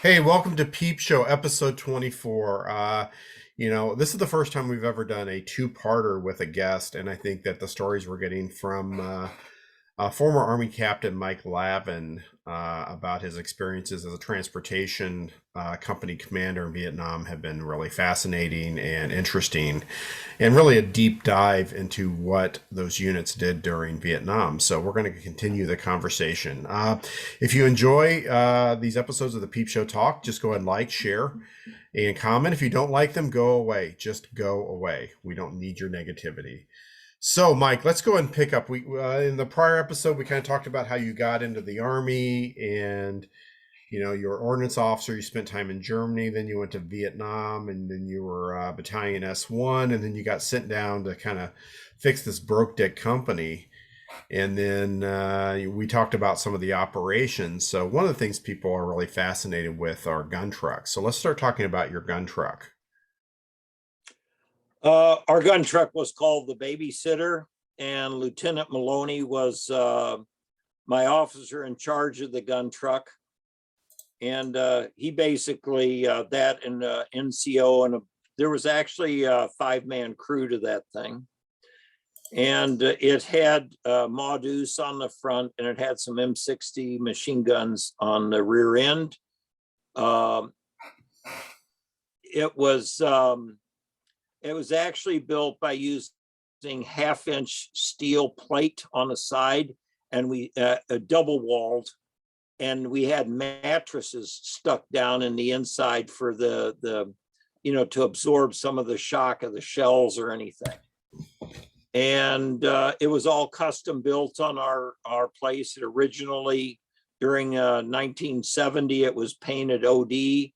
Hey, welcome to Peep Show, episode 24. This is the first time we've ever done a two-parter with a guest, and I think that the stories we're getting from former Army Captain Mike Lavin about his experiences as a transportation company commander in Vietnam have been really fascinating and interesting, and really a deep dive into what those units did during Vietnam. So we're going to continue the conversation. If you enjoy these episodes of the Peep Show Talk, just go ahead and like, share, and comment. If you don't like them, go away. Just go away. We don't need your negativity. So, Mike, let's go ahead and pick up. We in the prior episode, we kind of talked about how you got into the Army, and you're ordnance officer. You spent time in Germany, then you went to Vietnam, and then you were Battalion S1, and then you got sent down to kind of fix this broke deck company. And then we talked about some of the operations. So one of the things people are really fascinated with are gun trucks. So let's start talking about your gun truck. Our gun truck was called the Babysitter, and Lieutenant Maloney was my officer in charge of the gun truck. And he basically, that and NCO, and there was actually a 5-man crew to that thing. And it had Maudus on the front, and it had some M60 machine guns on the rear end. It was actually built by using 1/2-inch steel plate on the side, and we double walled, and we had mattresses stuck down in the inside for the to absorb some of the shock of the shells or anything. And it was all custom built on our place. It originally, during 1970, it was painted OD.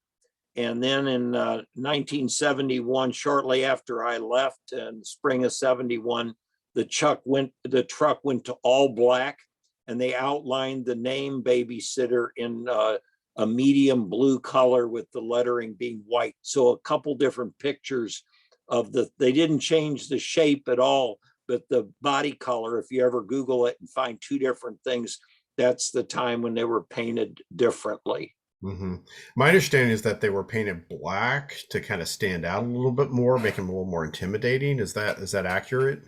And then in 1971, shortly after I left, in spring of 71, the truck went to all black, and they outlined the name Babysitter in a medium blue color with the lettering being white. So a couple different pictures of they didn't change the shape at all, but the body color, if you ever Google it and find two different things, that's the time when they were painted differently. Mm-hmm. My understanding is that they were painted black to kind of stand out a little bit more, make them a little more intimidating. Is that accurate?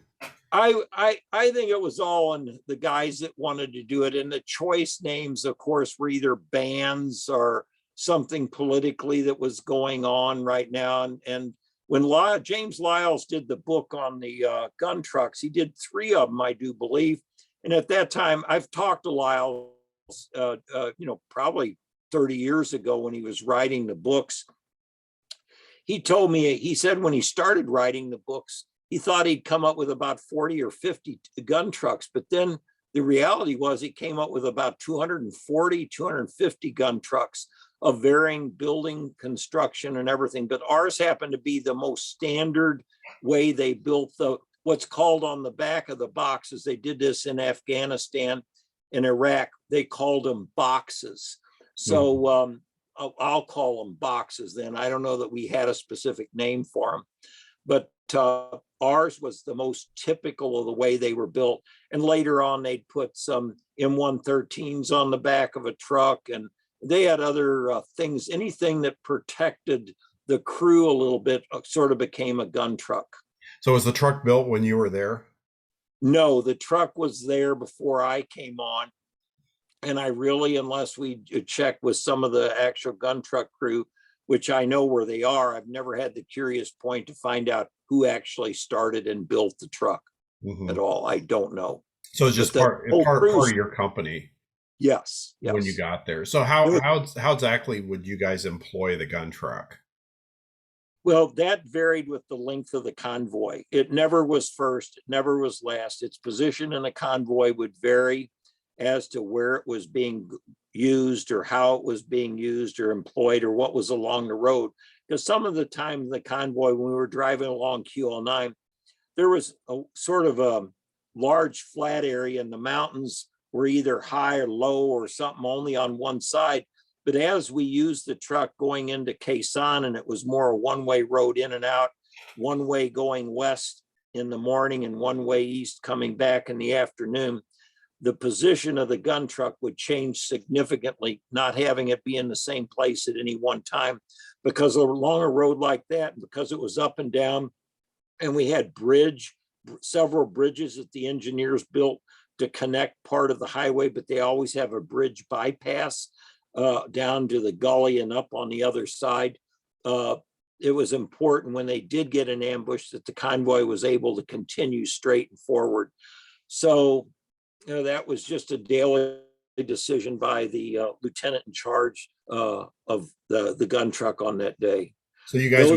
I think it was all on the guys that wanted to do it, and the choice names, of course, were either bands or something politically that was going on right now. And when James Lyles did the book on the gun trucks, he did 3 of them, I do believe. And at that time, I've talked to Lyles, probably 30 years ago when he was writing the books. He told me, he said when he started writing the books, he thought he'd come up with about 40 or 50 gun trucks, but then the reality was he came up with about 240, 250 gun trucks of varying building construction and everything. But ours happened to be the most standard way they built what's called on the back of the boxes. They did this in Afghanistan and Iraq. They called them boxes. So I'll call them boxes then. I don't know that we had a specific name for them, but ours was the most typical of the way they were built. And later on, they'd put some M113s on the back of a truck, and they had other things. Anything that protected the crew a little bit sort of became a gun truck. So was the truck built when you were there? No, the truck was there before I came on. And I really, unless we check with some of the actual gun truck crew, which I know where they are, I've never had the curious point to find out who actually started and built the truck at all. I don't know. So it's just part of your company. Yes. When you got there. So how exactly would you guys employ the gun truck? Well, that varied with the length of the convoy. It never was first, it never was last. Its position in a convoy would vary as to where it was being used or how it was being used or employed or what was along the road. Because some of the time the convoy, when we were driving along QL9, there was a sort of a large flat area, and the mountains were either high or low or something only on one side. But as we used the truck going into Khe Sanh, and it was more a one-way road in and out, one way going west in the morning and one way east coming back in the afternoon, the position of the gun truck would change significantly, not having it be in the same place at any one time, because along a road like that, because it was up and down, and we had several bridges that the engineers built to connect part of the highway, but they always have a bridge bypass down to the gully and up on the other side. It was important when they did get an ambush that the convoy was able to continue straight and forward. So, that was just a daily decision by the lieutenant in charge of the gun truck on that day. So you guys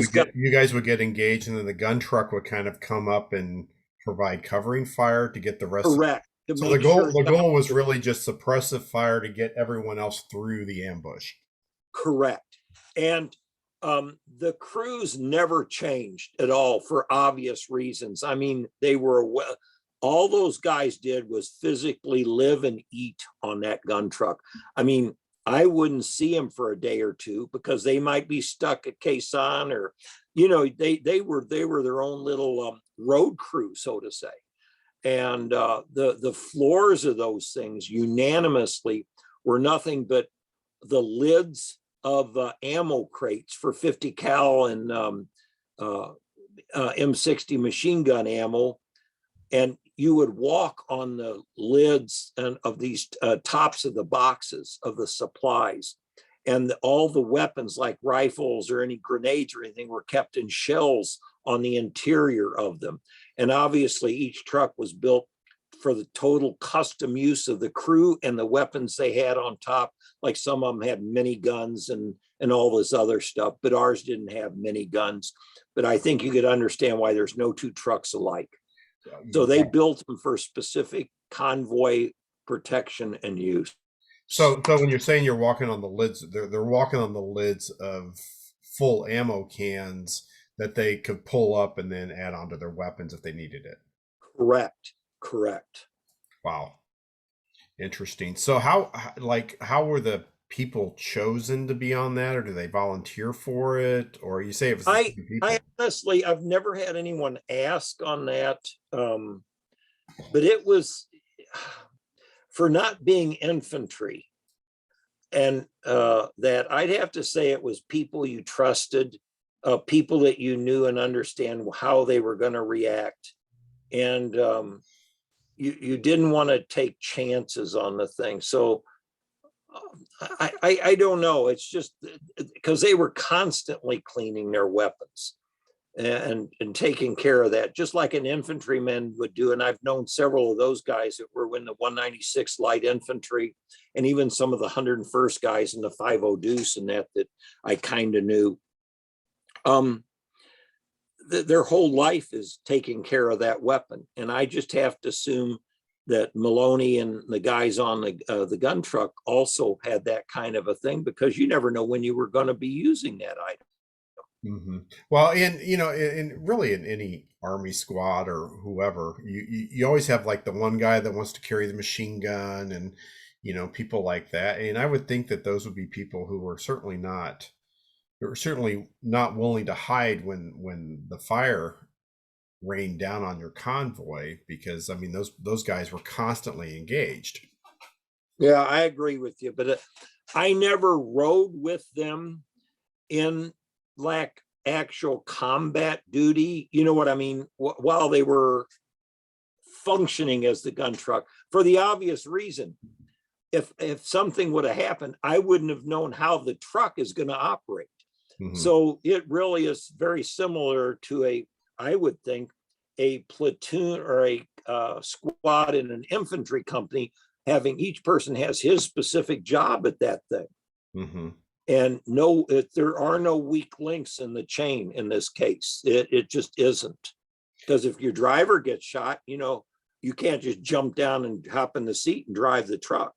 would get engaged, and then the gun truck would kind of come up and provide covering fire to get the rest. Correct. So the goal was really just suppressive fire to get everyone else through the ambush. Correct. And the crews never changed at all for obvious reasons. I mean, all those guys did was physically live and eat on that gun truck. I mean, I wouldn't see them for a day or two because they might be stuck at Quezon, or, they were their own little road crew, so to say. And the floors of those things unanimously were nothing but the lids of ammo crates for 50 cal and M60 machine gun ammo. And you would walk on the lids of these tops of the boxes of the supplies. And all the weapons like rifles or any grenades or anything were kept in shells on the interior of them. And obviously each truck was built for the total custom use of the crew and the weapons they had on top. Like some of them had miniguns and all this other stuff, but ours didn't have miniguns. But I think you could understand why there's no two trucks alike. So they built them for specific convoy protection and use. So when you're saying you're walking on the lids, they're walking on the lids of full ammo cans that they could pull up and then add onto their weapons if they needed it. Correct. Wow. Interesting. So how were the people chosen to be on that, or do they volunteer for it? Or you say it was I honestly, I've never had anyone ask on that. But it was for not being infantry. And that I'd have to say it was people you trusted, people that you knew and understand how they were going to react. And you didn't want to take chances on the thing. So I don't know. It's just because they were constantly cleaning their weapons and taking care of that, just like an infantryman would do. And I've known several of those guys that were in the 196 Light Infantry, and even some of the 101st guys in the 50 Deuce and that I kind of knew. Their whole life is taking care of that weapon. And I just have to assume that Maloney and the guys on the gun truck also had that kind of a thing, because you never know when you were going to be using that item. Mm-hmm. Well, really in any Army squad or whoever, you always have like the one guy that wants to carry the machine gun, and people like that. And I would think that those would be people who were certainly not willing to hide when the fire rained down on your convoy, because I mean those guys were constantly engaged. Yeah, I agree with you, but I never rode with them in like actual combat duty. You know what I mean? While they were functioning as the gun truck, for the obvious reason, if something would have happened, I wouldn't have known how the truck is going to operate. Mm-hmm. So it really is very similar to I would think, a platoon or a squad in an infantry company, having each person has his specific job at that thing. Mm-hmm. And there are no weak links in the chain in this case. It just isn't. Because if your driver gets shot, you can't just jump down and hop in the seat and drive the truck.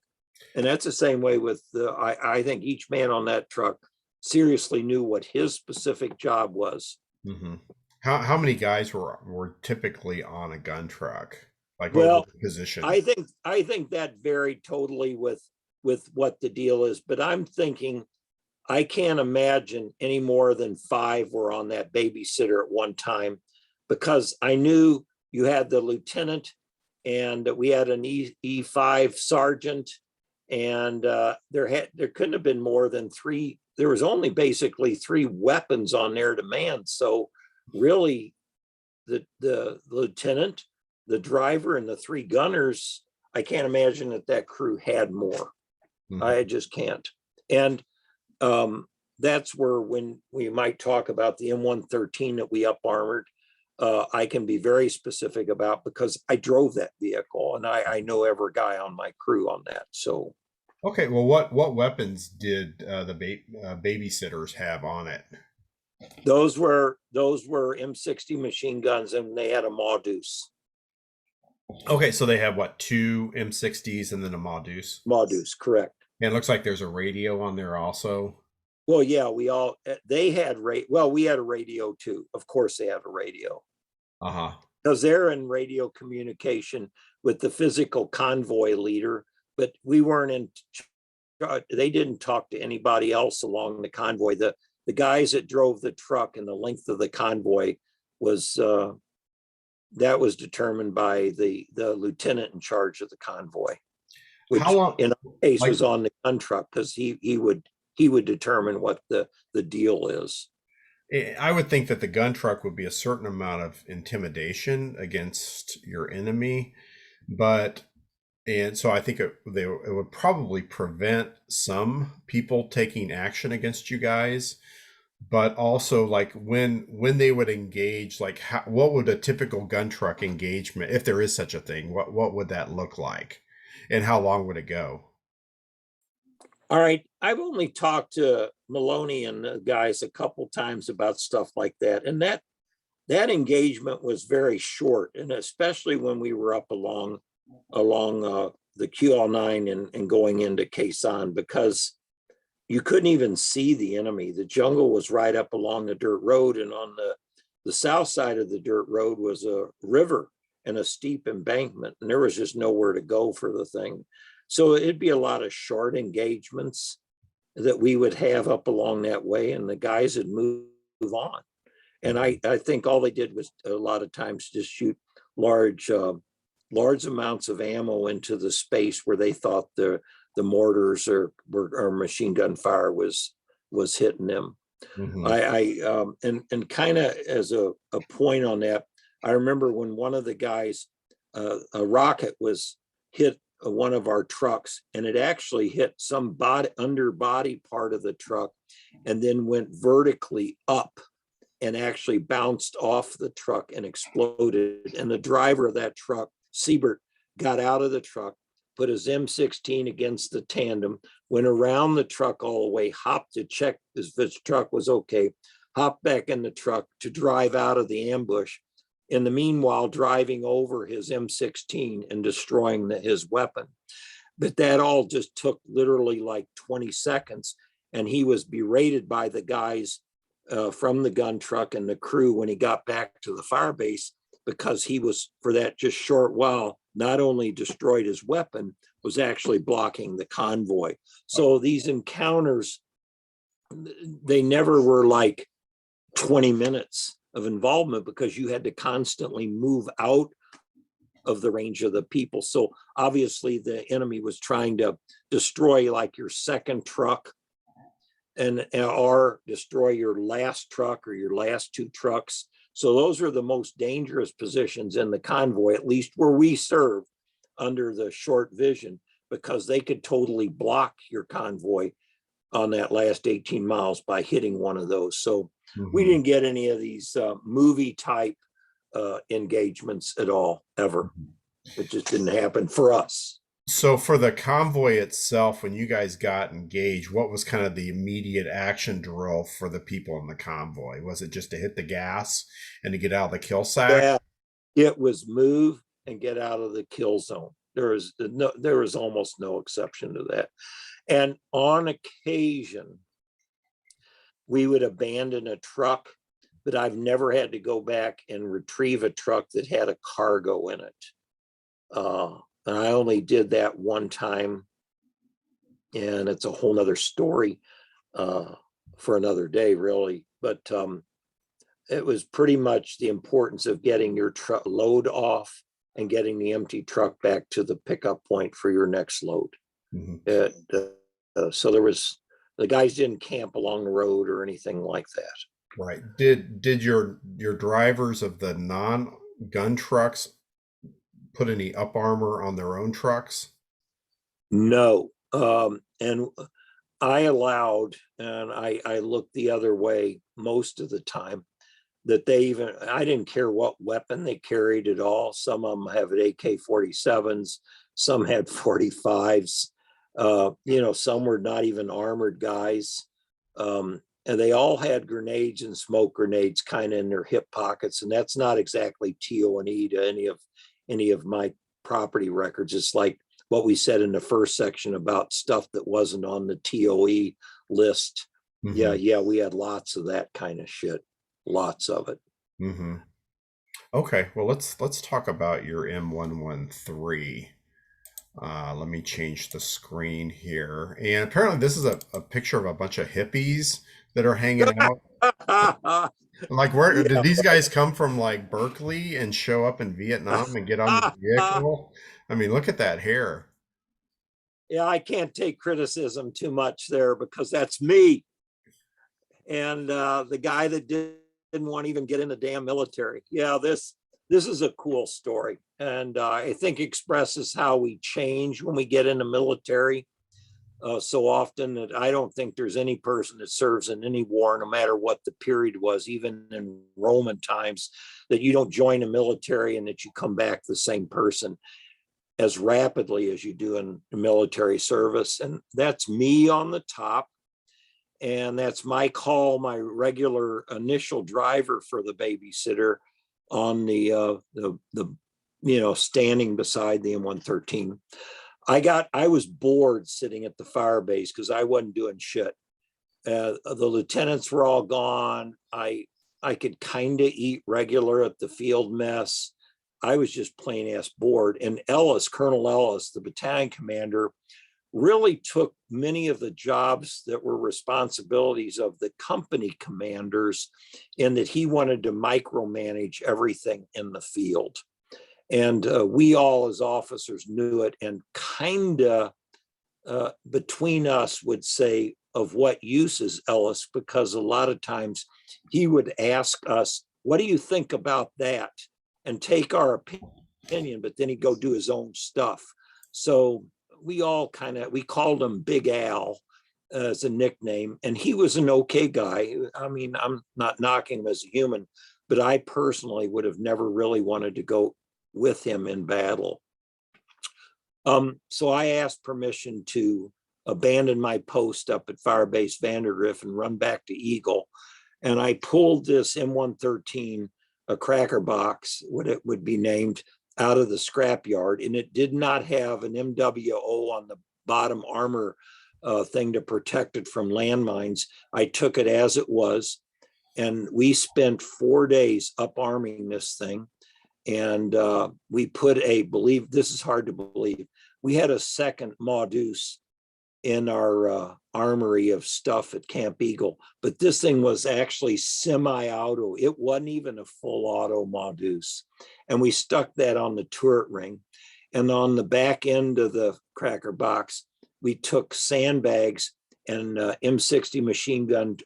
And that's the same way with I think each man on that truck seriously knew what his specific job was. Mm-hmm. How many guys were typically on a gun truck? Like, well, position? I think that varied totally with what the deal is. But I'm thinking, I can't imagine any more than 5 were on that Babysitter at one time, because I knew you had the lieutenant and we had an E5 sergeant, and there couldn't have been more than three. There was only basically three weapons on there to man. So really, the lieutenant, the driver, and the three gunners, I can't imagine that crew had more. Mhm. I just can't. And that's where, when we might talk about the M113 that we up armored, I can be very specific about, because I drove that vehicle and I know every guy on my crew on that. So Okay, well, what weapons did the babysitters have on it? those were M60 machine guns, and they had a Maudus. Okay, so they have what, two M60s and then a Maudus, Maudus, correct. and it looks like there's a radio on there also. Well, yeah, they had we had a radio too. Of course they have a radio, Uh-huh. because they're in radio communication with the physical convoy leader, but we weren't in. They didn't talk to anybody else along the convoy. The guys that drove the truck and the length of the convoy was that was determined by the lieutenant in charge of the convoy, which How long, in our case like, was on the gun truck, because he would determine what the deal is. I would think that the gun truck would be a certain amount of intimidation against your enemy, but and so I think it would probably prevent some people taking action against you guys. But also, like, when they would engage, like, what would a typical gun truck engagement, if there is such a thing, what would that look like, and how long would it go? All right, I've only talked to Maloney and the guys a couple times about stuff like that, and that engagement was very short, and especially when we were up along the QL9 and going into Quezon, because you couldn't even see the enemy. The jungle was right up along the dirt road, and on the south side of the dirt road was a river and a steep embankment, and there was just nowhere to go for the thing. So it'd be a lot of short engagements that we would have up along that way, and the guys would move on. And I think all they did was a lot of times just shoot large amounts of ammo into the space where they thought the mortars or machine gun fire was hitting them. Mm-hmm. And kind of as a point on that, I remember when one of the guys, a rocket was hit one of our trucks, and it actually hit some underbody part of the truck, and then went vertically up and actually bounced off the truck and exploded. And the driver of that truck, Siebert, got out of the truck, put his M16 against the tandem, went around the truck all the way, hopped to check if his truck was okay, hopped back in the truck to drive out of the ambush. In the meanwhile, driving over his M16 and destroying his weapon. But that all just took literally like 20 seconds. And he was berated by the guys from the gun truck and the crew when he got back to the fire base, because he was, for that just short while, not only destroyed his weapon, was actually blocking the convoy. So these encounters, they never were like 20 minutes of involvement, because you had to constantly move out of the range of the people. So obviously the enemy was trying to destroy like your second truck, or destroy your last truck or your last two trucks. So those are the most dangerous positions in the convoy, at least where we serve under the short vision, because they could totally block your convoy on that last 18 miles by hitting one of those. So we didn't get any of these movie type engagements at all, ever. It just didn't happen for us. So for the convoy itself, when you guys got engaged, what was kind of the immediate action drill for the people in the convoy? Was it just to hit the gas and to get out of the kill sack? Yeah, it was move and get out of the kill zone. There was almost no exception to that. And on occasion, we would abandon a truck, but I've never had to go back and retrieve a truck that had a cargo in it. And I only did that one time, and it's a whole nother story for another day, really. But it was pretty much the importance of getting your load off and getting the empty truck back to the pickup point for your next load. So the guys didn't camp along the road or anything like that. Right. Did your drivers of the non-gun trucks put any up armor on their own trucks? No. And I allowed, and I looked the other way most of the time, that I didn't care what weapon they carried at all. Some of them have AK-47s, some had 45s, some were not even armored guys. And they all had grenades and smoke grenades kind of in their hip pockets. And that's not exactly TO&E to any of my property records. It's like what we said in the first section about stuff that wasn't on the TOE list. Mm-hmm. Yeah, we had lots of that kind of shit. Lots of it. Mm-hmm. Okay, well let's talk about your M113. Let me change the screen here. And apparently this is a picture of a bunch of hippies that are hanging out. Like, where did these guys come from, like Berkeley, and show up in Vietnam and get on the vehicle? I mean, look at that hair. Yeah, I can't take criticism too much there because that's me. And the guy that didn't want to even get in the damn military. Yeah, this is a cool story. And I think expresses how we change when we get in the military. So often that I don't think there's any person that serves in any war, no matter what the period was, even in Roman times, that you don't join the military and that you come back the same person as rapidly as you do in the military service. And that's me on the top. And that's my call, my regular initial driver for the Babysitter on the standing beside the M113. I was bored sitting at the fire base because I wasn't doing shit. The lieutenants were all gone. I could kind of eat regular at the field mess. I was just plain ass bored. And Colonel Ellis, the battalion commander, really took many of the jobs that were responsibilities of the company commanders, in that he wanted to micromanage everything in the field. And we all as officers knew it, and kind of between us would say, of what use is Ellis? Because a lot of times he would ask us, what do you think about that? And take our opinion, but then he'd go do his own stuff. So we called him Big Al as a nickname, and he was an okay guy. I mean, I'm not knocking him as a human, but I personally would have never really wanted to go with him in battle. So I asked permission to abandon my post up at Firebase Vandergrift and run back to Eagle. And I pulled this M113, a cracker box, what it would be named, out of the scrapyard, and it did not have an MWO on the bottom armor thing to protect it from landmines. I took it as it was, and we spent 4 days up arming this thing. And we put this is hard to believe, we had a second Maudus in our armory of stuff at Camp Eagle, but this thing was actually semi-auto. It wasn't even a full auto Maudus. And we stuck that on the turret ring. And on the back end of the cracker box, we took sandbags and M60 machine gun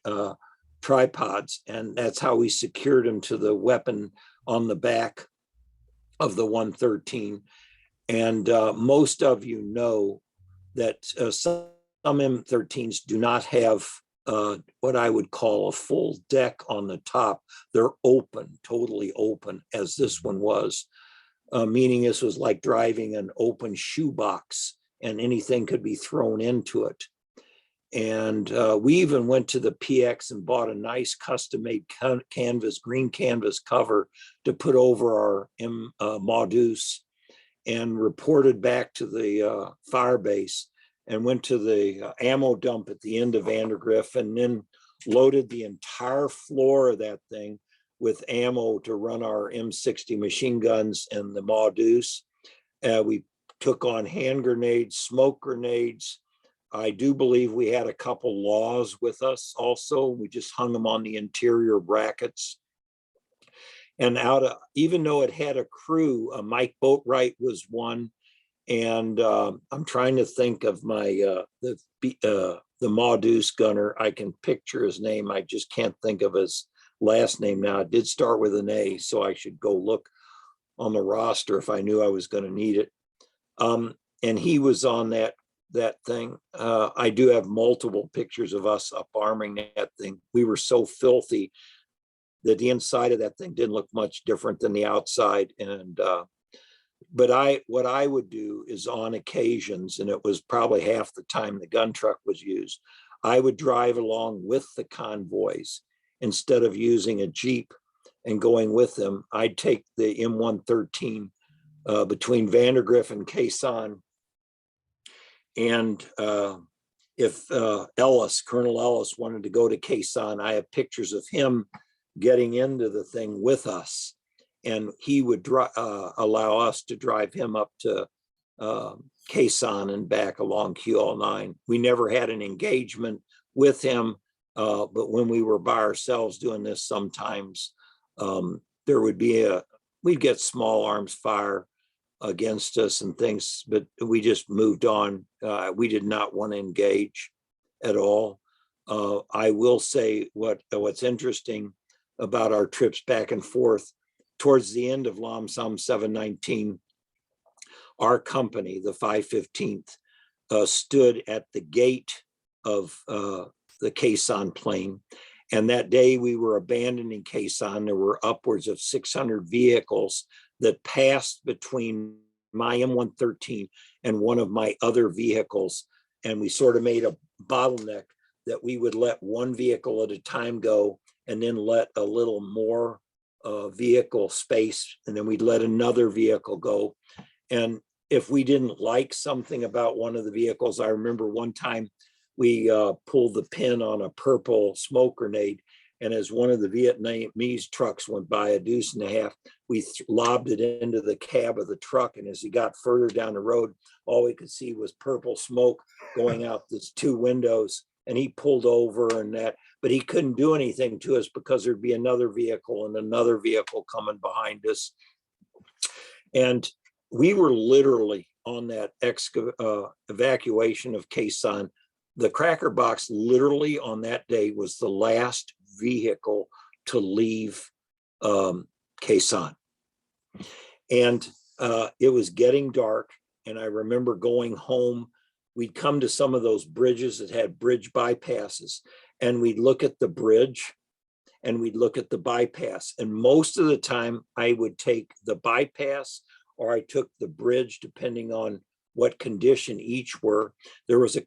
tripods. And that's how we secured them to the weapon on the back of the 113. And most of you know that some M13s do not have what I would call a full deck on the top. They're open, totally open, as this one was, meaning this was like driving an open shoebox and anything could be thrown into it. And we even went to the PX and bought a nice custom-made canvas, green canvas cover to put over our Maudus, and reported back to the fire base, and went to the ammo dump at the end of Vandergrift, and then loaded the entire floor of that thing with ammo to run our M60 machine guns and the Maudus. We took on hand grenades, smoke grenades. I do believe we had a couple laws with us also. We just hung them on the interior brackets. And even though it had a crew, Mike Boatwright was one. And I'm trying to think of the Maudus gunner. I can picture his name. I just can't think of his last name now. It did start with an A, so I should go look on the roster if I knew I was going to need it. And he was on that thing. I do have multiple pictures of us up arming that thing. We were so filthy that the inside of that thing didn't look much different than the outside. And but what I would do is, on occasions, and it was probably half the time the gun truck was used, I would drive along with the convoys instead of using a Jeep and going with them. I'd take the M113 between Vandergrift and Quezon. And if Colonel Ellis wanted to go to Quezon, I have pictures of him getting into the thing with us. And he would allow us to drive him up to Quezon and back along QL9. We never had an engagement with him, but when we were by ourselves doing this, sometimes there would be we'd get small arms fire against us and things, but we just moved on. We did not want to engage at all. I will say what's interesting about our trips back and forth. Towards the end of Lam Sam 719, our company, the 515th, stood at the gate of the Quezon Plain. And that day we were abandoning Quezon. There were upwards of 600 vehicles that passed between my M113 and one of my other vehicles. And we sort of made a bottleneck that we would let one vehicle at a time go and then let a little more vehicle space, and then we'd let another vehicle go. And if we didn't like something about one of the vehicles, I remember one time we pulled the pin on a purple smoke grenade, and as one of the Vietnamese trucks went by, a deuce and a half, we lobbed it into the cab of the truck. And as he got further down the road, all we could see was purple smoke going out these two windows. And he pulled over and that, but he couldn't do anything to us because there'd be another vehicle and another vehicle coming behind us. And we were literally on that evacuation of Quezon. The Cracker Box literally on that day was the last vehicle to leave Quezon. And it was getting dark. And I remember going home. We'd come to some of those bridges that had bridge bypasses, and we'd look at the bridge and we'd look at the bypass. And most of the time I would take the bypass or I took the bridge, depending on what condition each were. There was a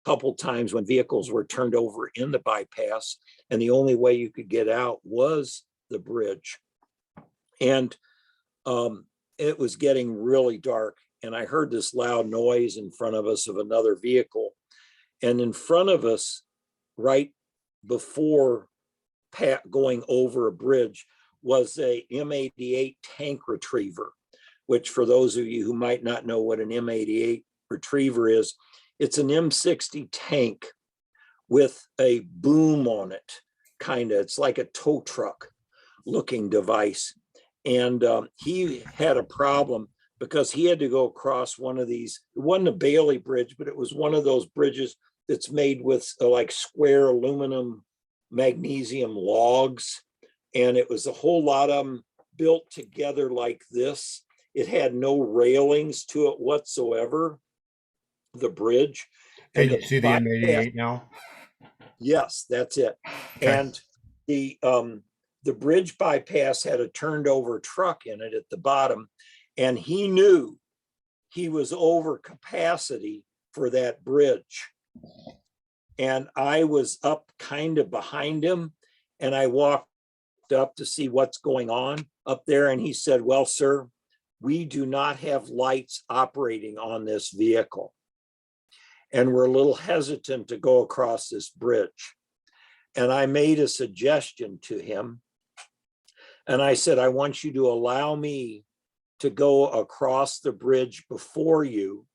couple times when vehicles were turned over in the bypass, and the only way you could get out was the bridge. And it was getting really dark. And I heard this loud noise in front of us of another vehicle. And in front of us, right before going over a bridge, was a M88 tank retriever, which for those of you who might not know what an M88 retriever is, it's an M60 tank with a boom on it, kind of. It's like a tow truck looking device. And he had a problem because he had to go across one of these. It wasn't a Bailey bridge, but it was one of those bridges that's made with like square aluminum magnesium logs. And it was a whole lot of them built together like this. It had no railings to it whatsoever, the bridge. And you see the M88 now? Yes, that's it. Okay. And the bridge bypass had a turned over truck in it at the bottom. And he knew he was over capacity for that bridge. And I was up kind of behind him, and I walked up to see what's going on up there. And he said, "Well, sir, we do not have lights operating on this vehicle. And we're a little hesitant to go across this bridge." And I made a suggestion to him. And I said, "I want you to allow me to go across the bridge before you.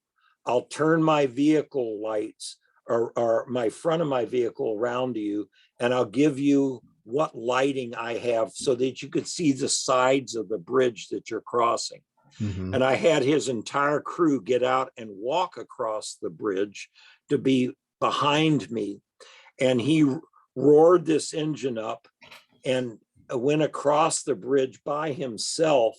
I'll turn my vehicle lights or my front of my vehicle around you, and I'll give you what lighting I have so that you could see the sides of the bridge that you're crossing. Mm-hmm. And I had his entire crew get out and walk across the bridge to be behind me. And he roared this engine up and went across the bridge by himself,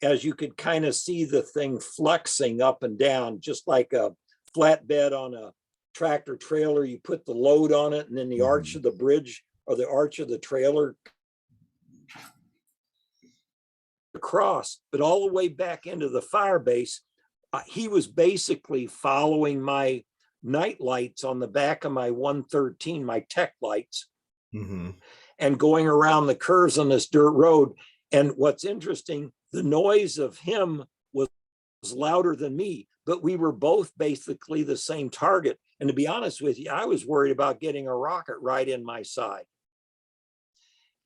as you could kind of see the thing flexing up and down, just like a flatbed on a tractor trailer. You put the load on it, and then the arch of the bridge or the arch of the trailer across, but all the way back into the fire base. He was basically following my night lights on the back of my 113, my tech lights, and going around the curves on this dirt road. And what's interesting, the noise of him was louder than me, but we were both basically the same target. And to be honest with you, I was worried about getting a rocket right in my side.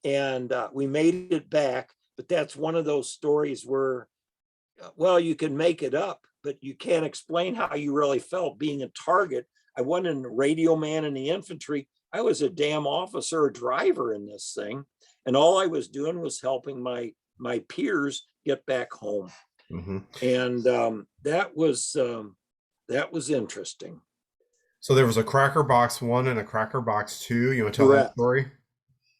And we made it back, but that's one of those stories where, well, you can make it up, but you can't explain how you really felt being a target. I wasn't a radio man in the infantry. I was a damn officer, a driver in this thing. And all I was doing was helping my peers get back home. And that was interesting. So there was a Cracker Box 1 and a Cracker Box 2. You want to tell that story?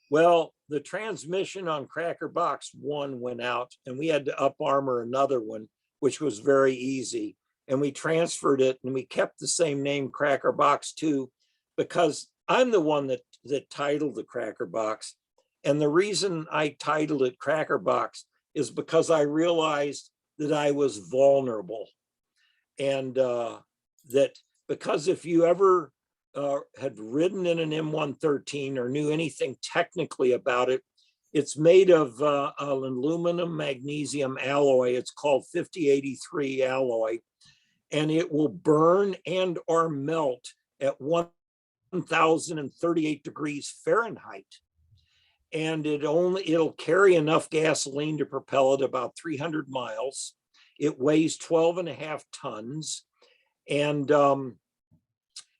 Well, the transmission on Cracker Box 1 went out, and we had to up armor another one, which was very easy. And we transferred it, and we kept the same name, Cracker Box 2, because I'm the one that titled the Cracker Box. And the reason I titled it Cracker Box is because I realized that I was vulnerable. And that because if you ever had ridden in an M113 or knew anything technically about it, it's made of an aluminum magnesium alloy. It's called 5083 alloy, and it will burn and or melt at 1038 degrees Fahrenheit. And it'll carry enough gasoline to propel it about 300 miles. It weighs 12.5 tons. And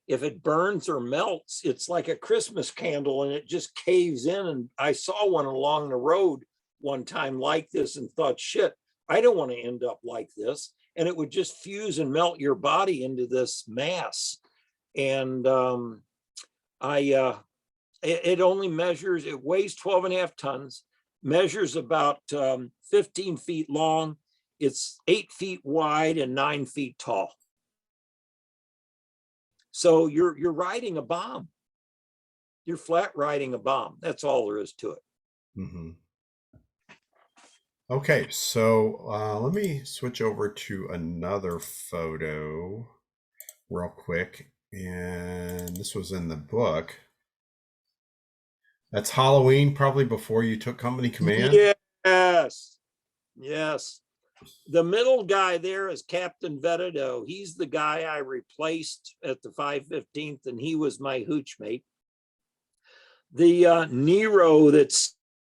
if it burns or melts, it's like a Christmas candle, and it just caves in. And I saw one along the road one time like this and thought, shit, I don't want to end up like this. And it would just fuse and melt your body into this mass. And it only measures, it weighs 12.5 tons, measures about 15 feet long. It's 8 feet wide and 9 feet tall. So you're riding a bomb. You're flat riding a bomb. That's all there is to it. Okay, so let me switch over to another photo real quick. And this was in the book. That's Halloween, probably before you took company command? Yes. The middle guy there is Captain Vetedo. He's the guy I replaced at the 515th, and he was my hooch mate. The Nero that's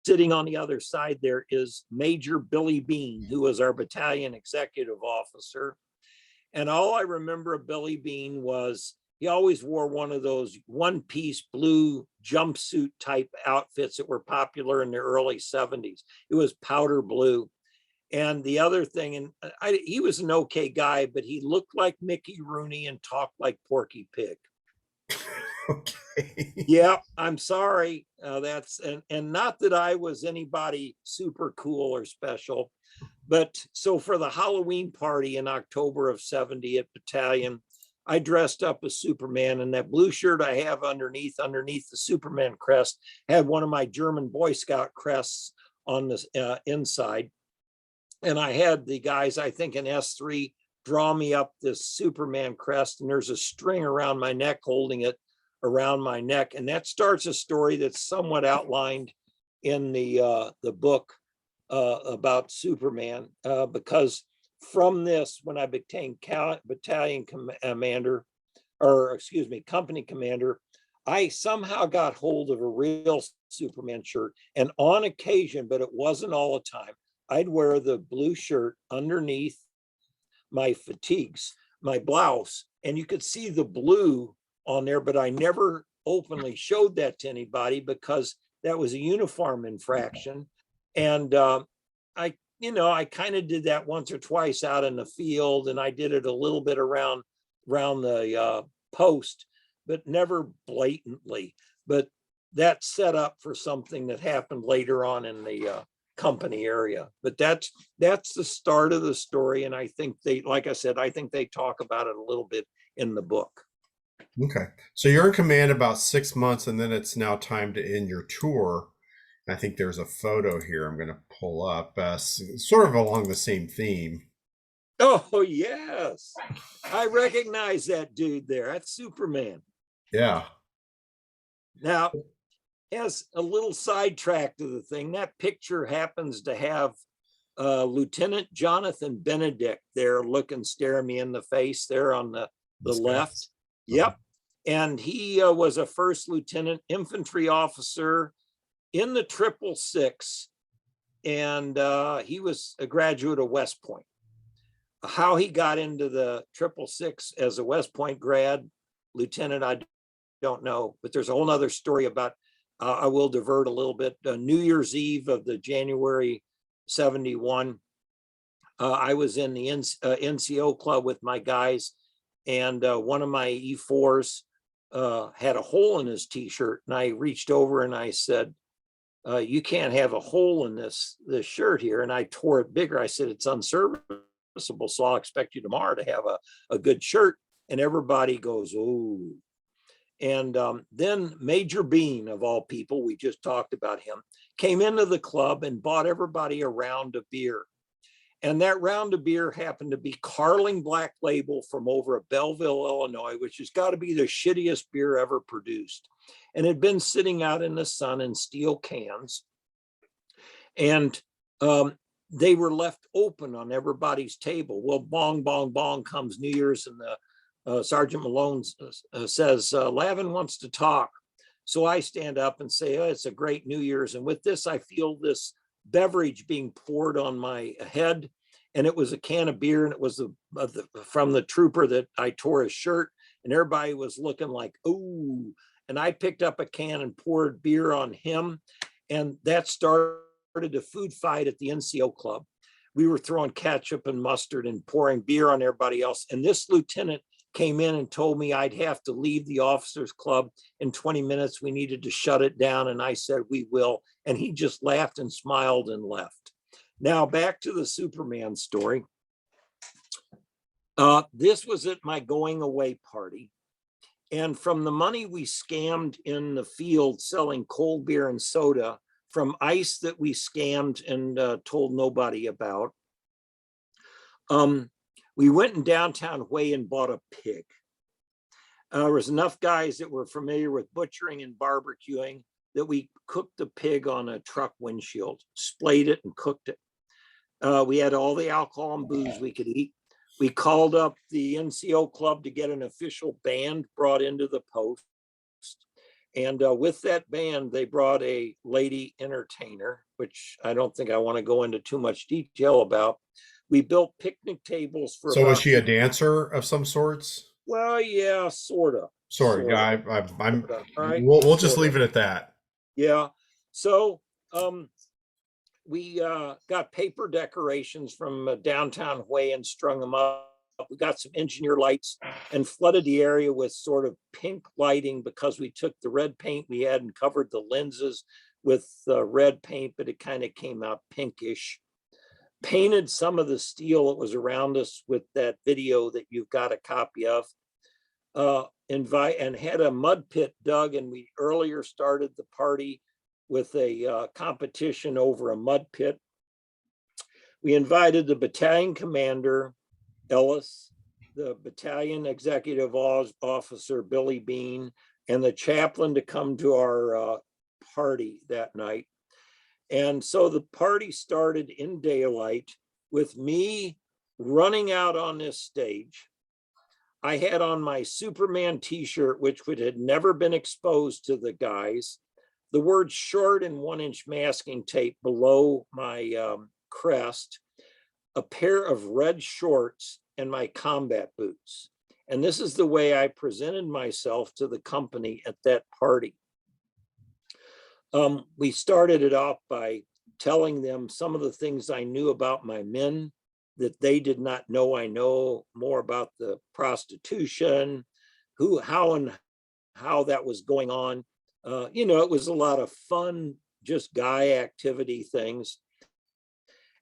sitting on the other side there is Major Billy Bean, who was our battalion executive officer. And all I remember of Billy Bean was he always wore one of those one-piece blue jumpsuit type outfits that were popular in the early 70s. It was powder blue. And the other thing, and he was an okay guy, but he looked like Mickey Rooney and talked like Porky Pig. Okay. Yeah, I'm sorry. That's and not that I was anybody super cool or special, but so for the Halloween party in October of 70 at Battalion, I dressed up as Superman, and that blue shirt I have underneath the Superman crest had one of my German Boy Scout crests on the inside. And I had the guys, I think in S3, draw me up this Superman crest, and there's a string around my neck holding it around my neck. And that starts a story that's somewhat outlined in the book about Superman, because from this, when I became battalion commander, or excuse me, company commander, I somehow got hold of a real Superman shirt. And on occasion, but it wasn't all the time, I'd wear the blue shirt underneath my fatigues, my blouse, and you could see the blue on there, but I never openly showed that to anybody because that was a uniform infraction. And I kind of did that once or twice out in the field, and I did it a little bit around the post, but never blatantly. But that set up for something that happened later on in the company area. But that's the start of the story, and I think like I said, I think they talk about it a little bit in the book. Okay. So you're in command about 6 months, and then it's now time to end your tour. I think there's a photo here I'm going to pull up, sort of along the same theme. Oh, yes. I recognize that dude there. That's Superman. Yeah. Now, as a little sidetrack to the thing, that picture happens to have Lieutenant Jonathan Benedict there looking, staring me in the face there on the left. Yep. And he was a first lieutenant infantry officer in the 666, and he was a graduate of West Point. How he got into the 666 as a West Point grad lieutenant, I don't know, but there's a whole nother story about, I will divert a little bit. New Year's Eve of the January 71, I was in the NCO club with my guys, and one of my E4s had a hole in his t-shirt, and I reached over and I said, you can't have a hole in this shirt here. And I tore it bigger. I said, it's unserviceable, so I'll expect you tomorrow to have a good shirt. And everybody goes, ooh. And then Major Bean, of all people, we just talked about him, came into the club and bought everybody a round of beer. And that round of beer happened to be Carling Black Label from over at Belleville, Illinois, which has got to be the shittiest beer ever produced. And had been sitting out in the sun in steel cans. And they were left open on everybody's table. Well, bong, bong, bong comes New Year's, and the Sergeant Malone says, Lavin wants to talk. So I stand up and say, oh, it's a great New Year's. And with this, I feel this beverage being poured on my head, and it was a can of beer, and it was from the trooper that I tore his shirt, and everybody was looking like, ooh. And I picked up a can and poured beer on him, and that started a food fight at the NCO club. We were throwing ketchup and mustard and pouring beer on everybody else, and this lieutenant came in and told me I'd have to leave the officers club in 20 minutes. We needed to shut it down. And I said, we will. And he just laughed and smiled and left. Now back to the Superman story. This was at my going away party. And from the money we scammed in the field selling cold beer and soda, from ice that we scammed and told nobody about, we went in downtown Hue and bought a pig. There was enough guys that were familiar with butchering and barbecuing that we cooked the pig on a truck windshield, splayed it and cooked it. We had all the alcohol and booze we could eat. We called up the NCO club to get an official band brought into the post. And with that band, they brought a lady entertainer, which I don't think I want to go into too much detail about. We built picnic tables for. So was she a dancer of some sorts? Well, yeah, sort of. Sorry, yeah, I'm. Right? We'll just leave it at that. Yeah. So we got paper decorations from downtown Hue and strung them up. We got some engineer lights and flooded the area with sort of pink lighting, because we took the red paint we had and covered the lenses with red paint, but it kind of came out pinkish. Painted some of the steel that was around us with that video that you've got a copy of. And had a mud pit dug, and we earlier started the party with a competition over a mud pit. We invited the battalion commander, Ellis, the battalion executive officer, Billy Bean, and the chaplain to come to our party that night. And so the party started in daylight with me running out on this stage. I had on my Superman t-shirt, which had never been exposed to the guys, the word short in 1-inch masking tape below my crest, a pair of red shorts, and my combat boots. And this is the way I presented myself to the company at that party. We started it off by telling them some of the things I knew about my men that they did not know. I know more about the prostitution, how that was going on. It was a lot of fun, just guy activity things.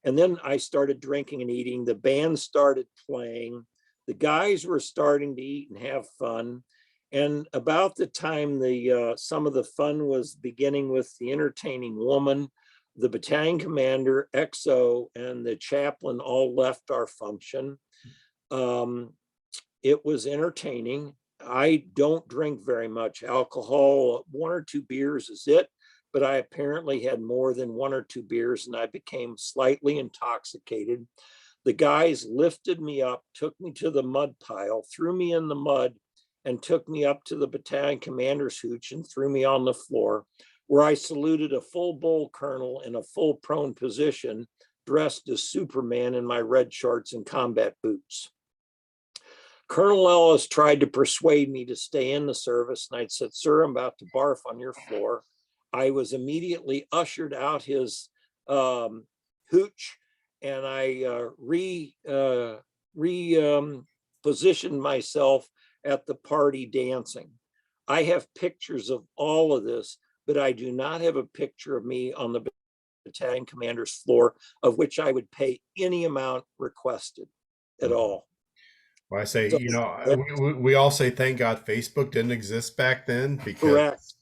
And then I started drinking and eating. The band started playing. The guys were starting to eat and have fun. And about the time some of the fun was beginning with the entertaining woman, the battalion commander, XO, and the chaplain all left our function. It was entertaining. I don't drink very much alcohol. 1 or 2 beers is it, but I apparently had more than 1 or 2 beers and I became slightly intoxicated. The guys lifted me up, took me to the mud pile, threw me in the mud, and took me up to the battalion commander's hooch and threw me on the floor, where I saluted a full bull colonel in a full prone position, dressed as Superman in my red shorts and combat boots. Colonel Ellis tried to persuade me to stay in the service, and I said, "Sir, I'm about to barf on your floor." I was immediately ushered out his hooch, and I positioned myself at the party dancing. I have pictures of all of this, but I do not have a picture of me on the battalion commander's floor, of which I would pay any amount requested at all. Well, I say, So we all say thank God Facebook didn't exist back then correct.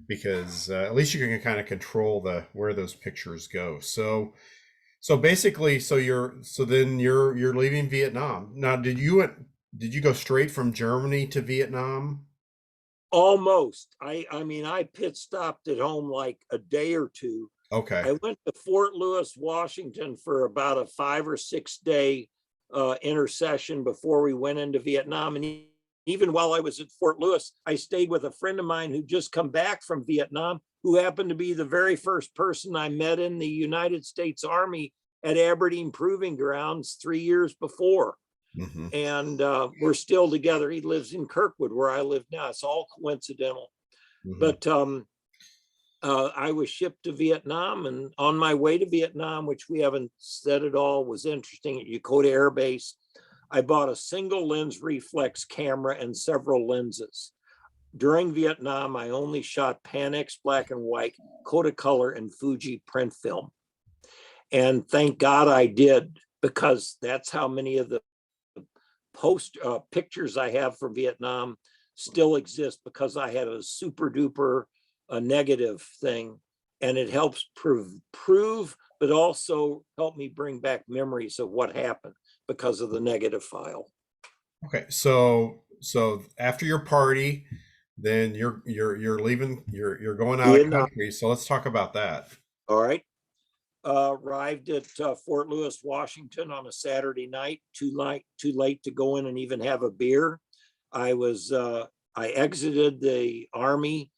because at least you can kind of control the where those pictures go. So basically, you're leaving Vietnam. Now, did you go straight from Germany to Vietnam? Almost. I mean, I pit stopped at home like a day or two. Okay. I went to Fort Lewis, Washington for about a 5 or 6 day intercession before we went into Vietnam. And even while I was at Fort Lewis, I stayed with a friend of mine who just come back from Vietnam, who happened to be the very first person I met in the United States Army at Aberdeen Proving Grounds 3 years before. Mm-hmm. And we're still together. He lives in Kirkwood, where I live now. It's all coincidental. Mm-hmm. But I was shipped to Vietnam, and on my way to Vietnam, which we haven't said at all, was interesting at Yokota Air Base. I bought a single lens reflex camera and several lenses. During Vietnam, I only shot Panax black and white, Kodacolor, and Fuji print film. And thank God I did, because that's how many of the pictures I have from Vietnam still exist, because I had a super duper negative thing, and it helps prove, but also help me bring back memories of what happened because of the negative file. Okay, so after your party, then you're leaving, you're going out of Vietnam. country. So let's talk about that. All right. Arrived at Fort Lewis, Washington on a Saturday night. Too late to go in and even have a beer. I exited the Army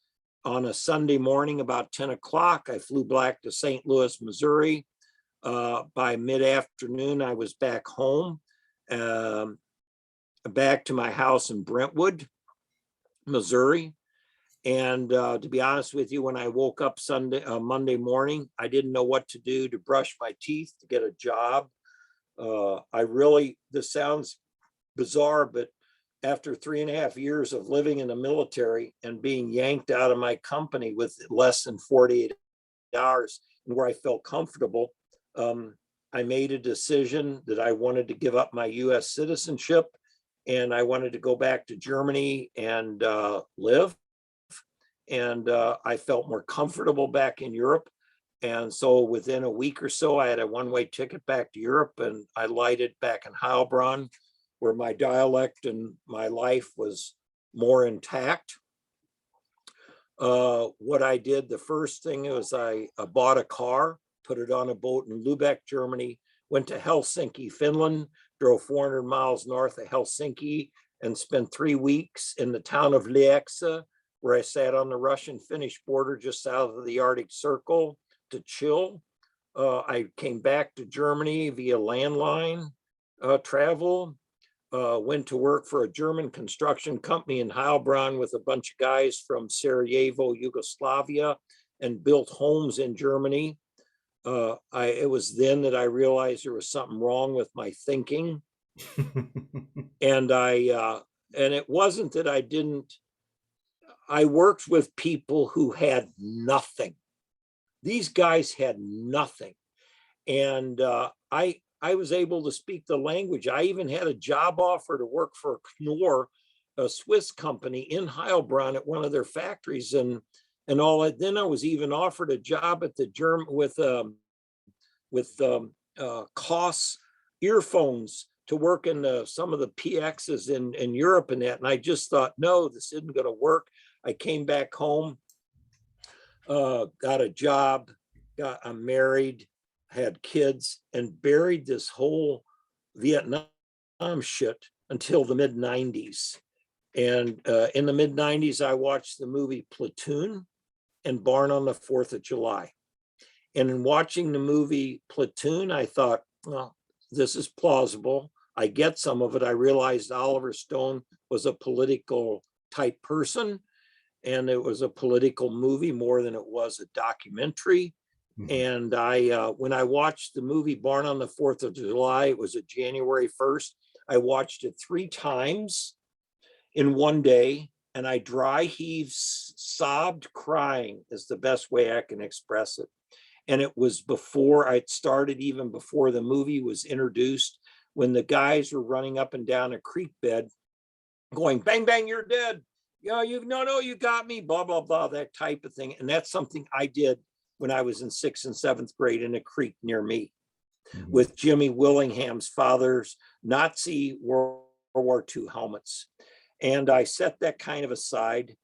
on a Sunday morning about 10 o'clock. I flew back to St. Louis, Missouri. By mid-afternoon, I was back home, back to my house in Brentwood, Missouri. And to be honest with you, when I woke up Monday morning, I didn't know what to do to brush my teeth, to get a job. This sounds bizarre, but after 3.5 years of living in the military and being yanked out of my company with less than 48 hours and where I felt comfortable, I made a decision that I wanted to give up my US citizenship, and I wanted to go back to Germany and live. And I felt more comfortable back in Europe. And so within a week or so, I had a one-way ticket back to Europe, and I lighted back in Heilbronn, where my dialect and my life was more intact. What I did, the first thing was I bought a car, put it on a boat in Lubeck, Germany, went to Helsinki, Finland, drove 400 miles north of Helsinki, and spent 3 weeks in the town of Lieksa, where I sat on the Russian-Finnish border just south of the Arctic Circle to chill. I came back to Germany via landline travel, went to work for a German construction company in Heilbronn with a bunch of guys from Sarajevo, Yugoslavia, and built homes in Germany. It was then that I realized there was something wrong with my thinking. And it wasn't that I worked with people who had nothing. These guys had nothing. And I was able to speak the language. I even had a job offer to work for Knorr, a Swiss company in Heilbronn at one of their factories, and all that. Then I was even offered a job at the Koss earphones to work in some of the PXs in Europe and that. And I just thought, no, this isn't going to work. I came back home, got a job, I'm married, had kids, and buried this whole Vietnam shit until the mid 90s. And in the mid 90s, I watched the movie Platoon and Born on the 4th of July. And in watching the movie Platoon, I thought, well, this is plausible. I get some of it. I realized Oliver Stone was a political type person, and it was a political movie more than it was a documentary. And when I watched the movie Born on the 4th of July, it was a January 1st. I watched it 3 times in one day, and I dry heaved, sobbed, crying is the best way I can express it. And it was before I'd started, even before the movie was introduced, when the guys were running up and down a creek bed going, bang, bang, you're dead. Yeah, no, you got me, blah, blah, blah, that type of thing. And that's something I did when I was in 6th and 7th grade in a creek near me with Jimmy Willingham's father's Nazi World War II helmets. And I set that kind of aside.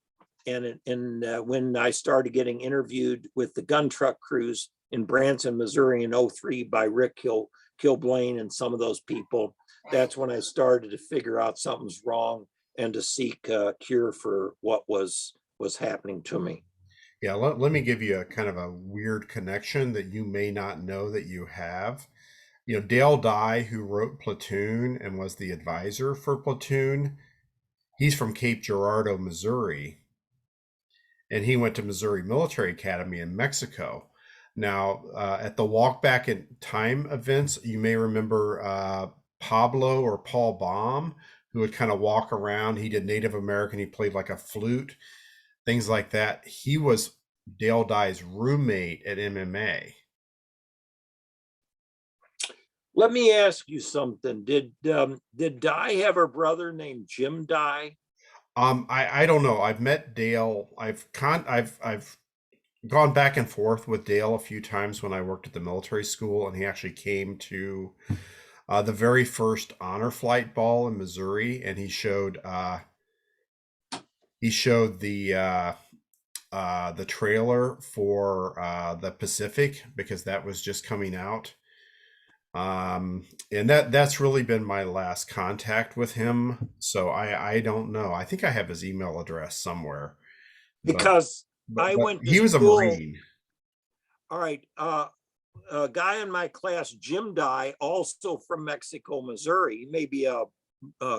And when I started getting interviewed with the gun truck crews in Branson, Missouri in 2003 by Rick Kilblain and some of those people, that's when I started to figure out something's wrong and to seek a cure for what was happening to me. Yeah, let me give you a kind of a weird connection that you may not know that you have. You know, Dale Dye, who wrote Platoon and was the advisor for Platoon, he's from Cape Girardeau, Missouri, and he went to Missouri Military Academy in Mexico. Now, at the Walk Back in Time events, you may remember Pablo or Paul Baum, who would kind of walk around. He did Native American. He played like a flute, things like that. He was Dale Dye's roommate at MMA. Let me ask you something. Did Dye have a brother named Jim Dye? I don't know. I've met Dale. I've gone back and forth with Dale a few times when I worked at the military school, and he actually came to the very first honor flight ball in Missouri, and he showed the trailer for the Pacific, because that was just coming out. And that's really been my last contact with him. So I don't know. I think I have his email address somewhere. Because I but went to he was a school. Marine. All right. A guy in my class, Jim Dye, also from Mexico, Missouri, maybe a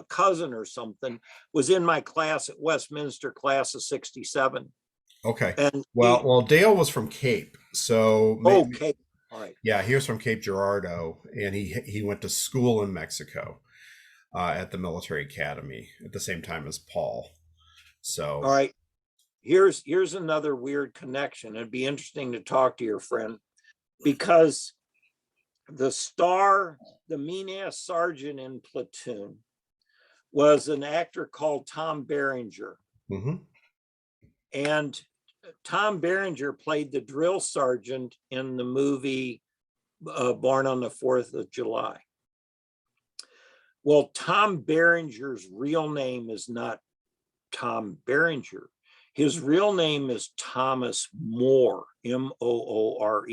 cousin or something, was in my class at Westminster, class of 67. Okay. And Well, Dale was from Cape. So okay. All right. Yeah, he was from Cape Girardeau, and he went to school in Mexico at the military academy at the same time as Paul. So all right. Here's another weird connection. It'd be interesting to talk to your friend, because the mean ass sergeant in Platoon, was an actor called Tom Berenger. And Tom Berenger played the drill sergeant in the movie Born on the 4th of July. Well, Tom Berenger's real name is not Tom Berenger. His real name is Thomas Moore, Moore.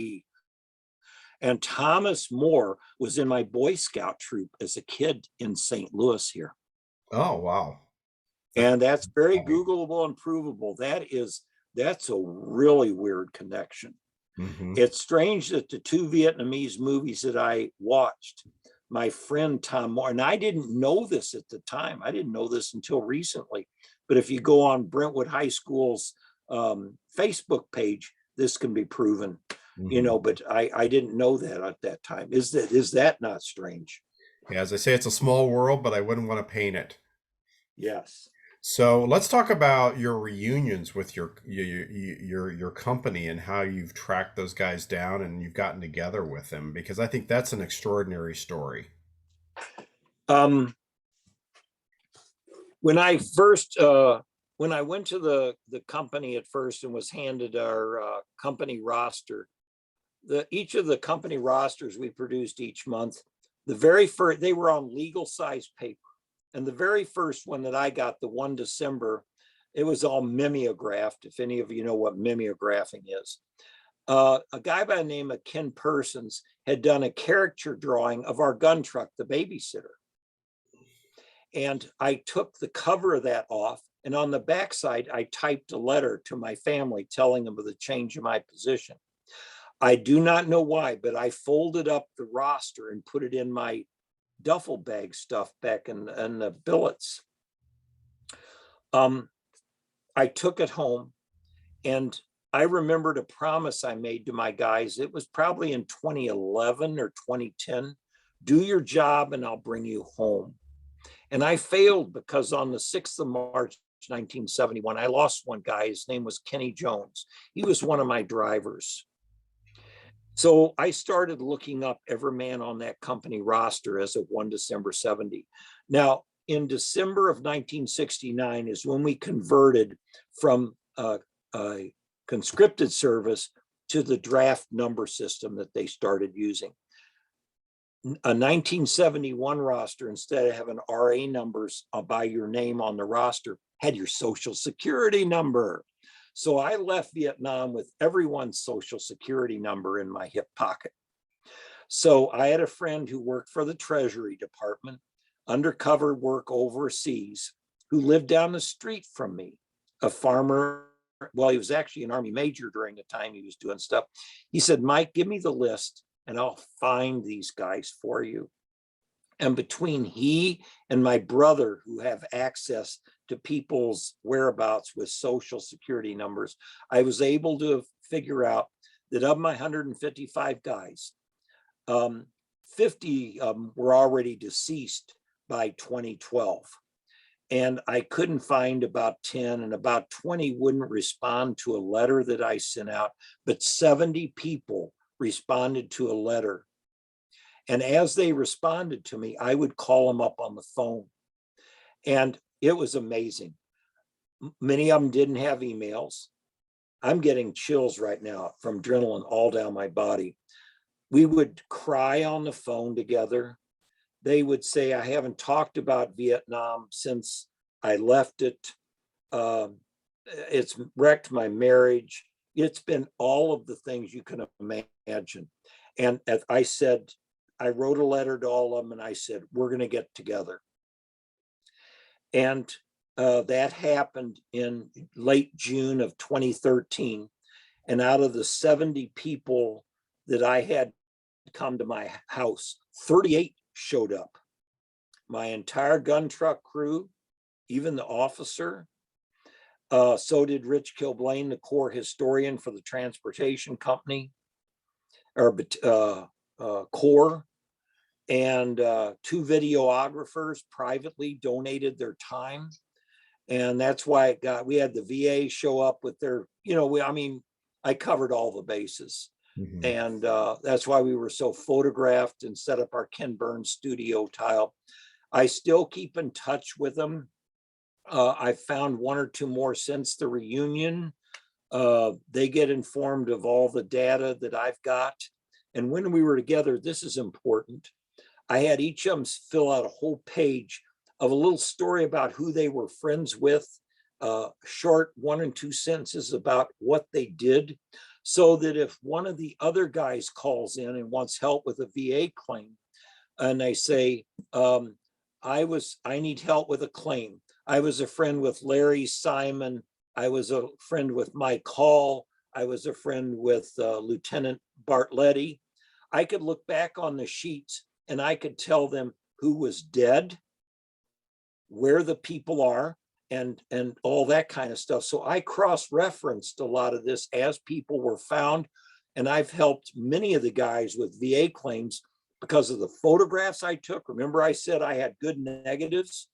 And Thomas Moore was in my Boy Scout troop as a kid in St. Louis here. Oh, wow. And that's very Googleable and provable. That's a really weird connection. It's strange that the 2 Vietnamese movies that I watched, my friend Tom Moore, and I didn't know this at the time. I didn't know this until recently. But if you go on Brentwood High School's Facebook page, this can be proven, Mhm. but I didn't know that at that time. Is that not strange? Yeah, as I say, it's a small world, but I wouldn't want to paint it. Yes. So let's talk about your reunions with your company and how you've tracked those guys down and you've gotten together with them, because I think that's an extraordinary story. Um, when I when I went to the company at first and was handed our company roster, each of the company rosters we produced each month, the very first, they were on legal size paper. And the very first one that I got, the 1 December, it was all mimeographed, if any of you know what mimeographing is. A guy by the name of Ken Persons had done a caricature drawing of our gun truck, the Babysitter. And I took the cover of that off, and on the backside, I typed a letter to my family telling them of the change in my position. I do not know why, but I folded up the roster and put it in my duffel bag stuff back in the billets. I took it home, and I remembered a promise I made to my guys. It was probably in 2011 or 2010. Do your job and I'll bring you home. And I failed because on the 6th of March, 1971, I lost one guy. His name was Kenny Jones. He was one of my drivers. So I started looking up every man on that company roster as of 1 December 70. Now, in December of 1969 is when we converted from a conscripted service to the draft number system that they started using. A 1971 roster, instead of having RA numbers by your name on the roster, had your social security number. So I left Vietnam with everyone's social security number in my hip pocket. So I had a friend who worked for the Treasury Department, undercover work overseas, who lived down the street from me, a farmer. Well, he was actually an Army major during the time he was doing stuff. He said, Mike, give me the list and I'll find these guys for you. And between he and my brother, who have access to people's whereabouts with social security numbers, I was able to figure out that of my 155 guys, 50 were already deceased by 2012. And I couldn't find about 10, and about 20 wouldn't respond to a letter that I sent out, but 70 people responded to a letter. And as they responded to me, I would call them up on the phone. And it was amazing. Many of them didn't have emails. I'm getting chills right now from adrenaline all down my body. We would cry on the phone together. They would say, I haven't talked about Vietnam since I left it. It's wrecked my marriage. It's been all of the things you can imagine. And as I said, I wrote a letter to all of them and I said, we're going to get together. And that happened in late June of 2013. And out of the 70 people that I had come to my house, 38 showed up. My entire gun truck crew, even the officer. So did Rich Kilblain, the Corps historian for the transportation company, or Corps. And 2 videographers privately donated their time. And that's why we had the VA show up with their, I covered all the bases. Mm-hmm. And that's why we were so photographed and set up our Ken Burns studio tile. I still keep in touch with them. I found 1 or 2 more since the reunion. They get informed of all the data that I've got. And when we were together, this is important. I had each of them fill out a whole page of a little story about who they were friends with, short 1 and 2 sentences about what they did, so that if one of the other guys calls in and wants help with a VA claim, and they say, I need help with a claim. I was a friend with Larry Simon. I was a friend with Mike Hall. I was a friend with Lieutenant Bartletti. I could look back on the sheets and I could tell them who was dead, where the people are, and all that kind of stuff. So I cross-referenced a lot of this as people were found, and I've helped many of the guys with VA claims because of the photographs I took. Remember, I said I had good negatives.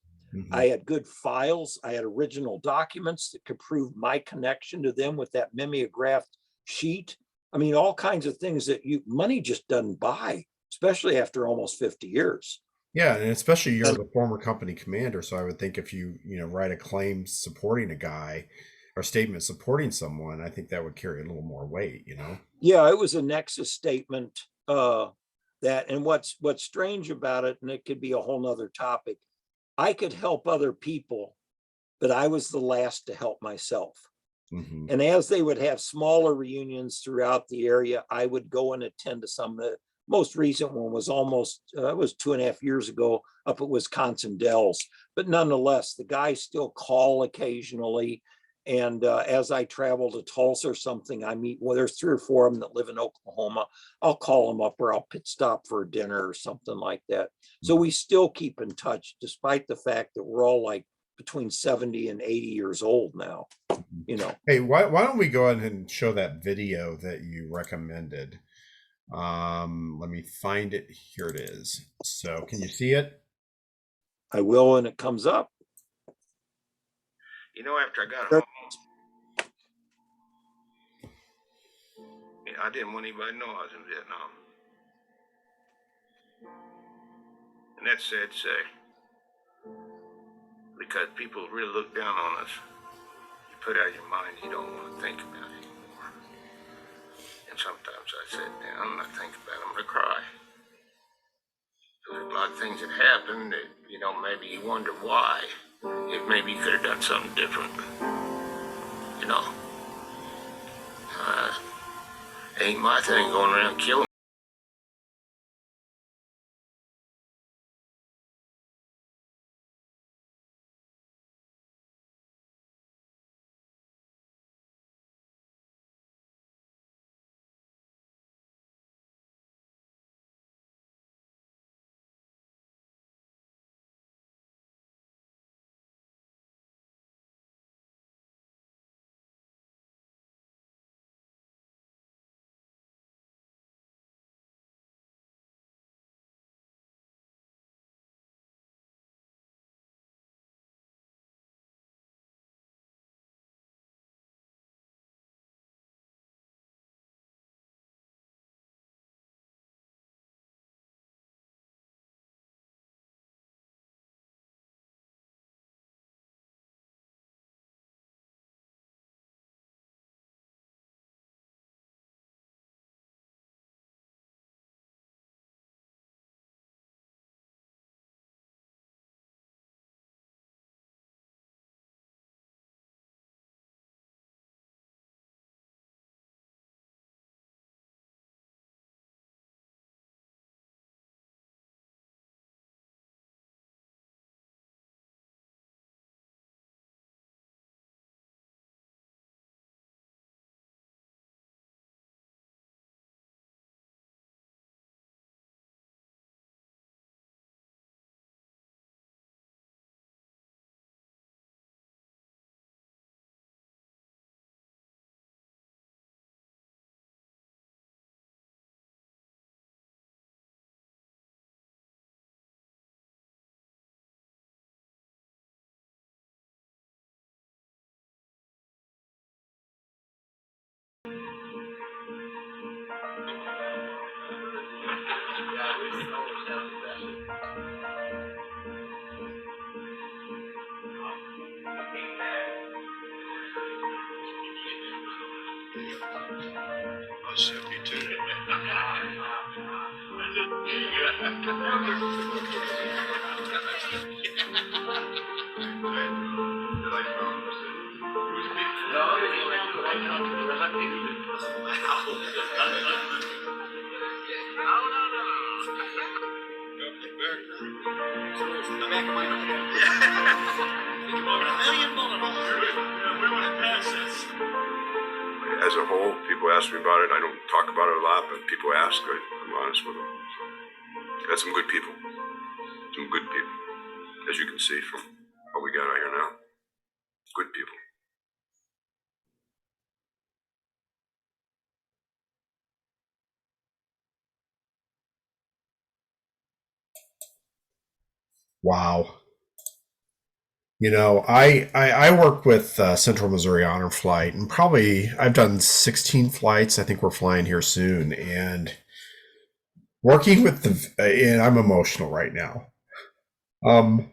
I had good files. I had original documents that could prove my connection to them with that mimeographed sheet. I mean, all kinds of things that money just doesn't buy, especially after almost 50 years. Yeah, and especially you're the former company commander, so I would think if you write a claim supporting a guy or statement supporting someone, I think that would carry a little more weight. Yeah, it was a nexus statement. And what's strange about it, and it could be a whole nother topic, I could help other people, but I was the last to help myself. Mm-hmm. And as they would have smaller reunions throughout the area, I would go and attend to some. The most recent one was it was 2.5 years ago up at Wisconsin Dells. But nonetheless, the guys still call occasionally. And as I travel to Tulsa or something, I meet, well, there's 3 or 4 of them that live in Oklahoma. I'll call them up, or I'll pit stop for a dinner or something like that. So we still keep in touch, despite the fact that we're all like between 70 and 80 years old now. Hey, why don't we go ahead and show that video that you recommended? Let me find it. Here it is. So can you see it? I will when it comes up. After I got home, I didn't want anybody to know I was in Vietnam. And that's sad to say, because people really look down on us. You put out your mind, you don't want to think about it anymore. And sometimes I sit down and I think about it, I'm going to cry. There's a lot of things that happened that, maybe you wonder why. If maybe you could have done something different. Ain't my thing going around killing. As a whole, people ask me about it. I don't talk about it a lot, but people ask. I'm honest with them. So, got some good people. Some good people, as you can see from what we got out here now. Good people. Wow. You know, I work with Central Missouri Honor Flight, and probably I've done 16 flights. I think we're flying here soon, and working with and I'm emotional right now. Um,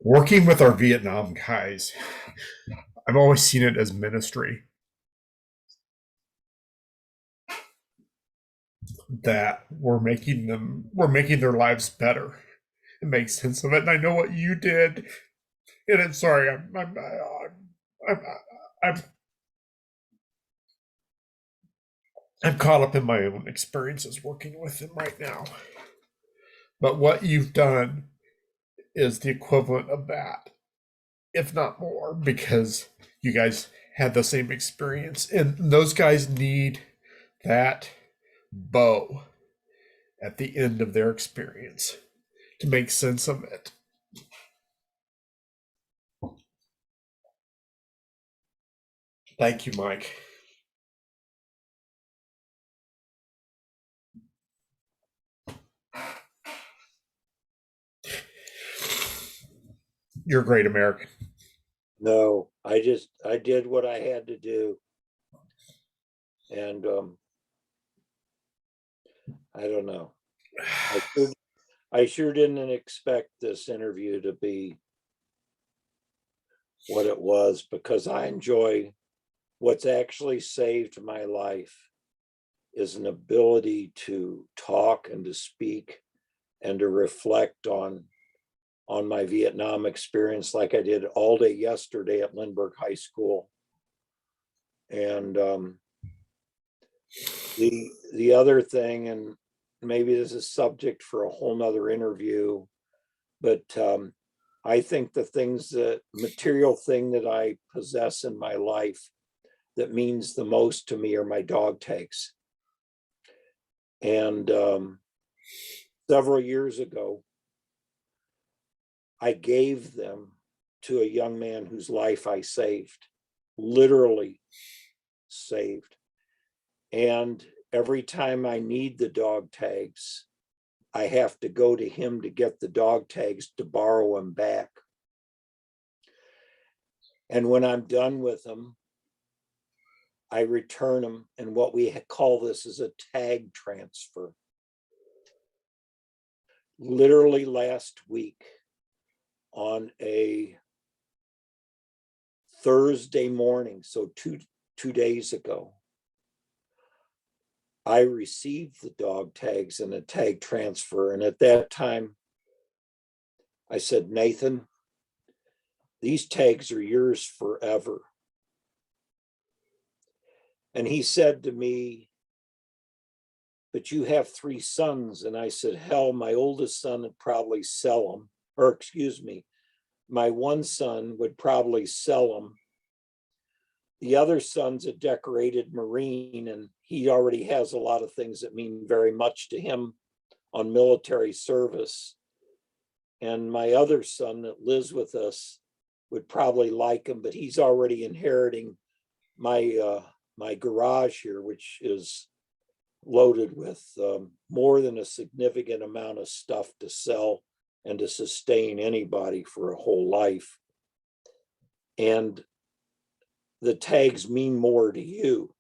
Working with our Vietnam guys, I've always seen it as ministry. That we're making their lives better and make sense of it. And I know what you did. And I'm sorry, I'm, I'm, I'm caught up in my own experiences working with them right now. But what you've done is the equivalent of that, if not more, because you guys had the same experience. And those guys need that bow at the end of their experience to make sense of it. Thank you, Mike. You're a great American. No, I did what I had to do. And I don't know. I sure didn't expect this interview to be what it was, because I enjoy what's actually saved my life is an ability to talk and to speak and to reflect on my Vietnam experience, like I did all day yesterday at Lindbergh High School. And the other thing, and maybe this is subject for a whole nother interview, but I think the material thing that I possess in my life that means the most to me are my dog tags. And several years ago, I gave them to a young man whose life I saved, literally saved. And every time I need the dog tags, I have to go to him to get the dog tags to borrow them back. And when I'm done with them, I return them. And what we call this is a tag transfer. Literally last week, on a Thursday morning, so two days ago, I received the dog tags and a tag transfer. And at that time, I said, Nathan, these tags are yours forever. And he said to me, but you have 3 sons. And I said, hell, my oldest son would probably sell them. Or excuse me, my one son would probably sell them. The other son's a decorated Marine, and he already has a lot of things that mean very much to him on military service. And my other son that lives with us would probably like him, but he's already inheriting my my garage here, which is loaded with more than a significant amount of stuff to sell and to sustain anybody for a whole life. And the tags mean more to you.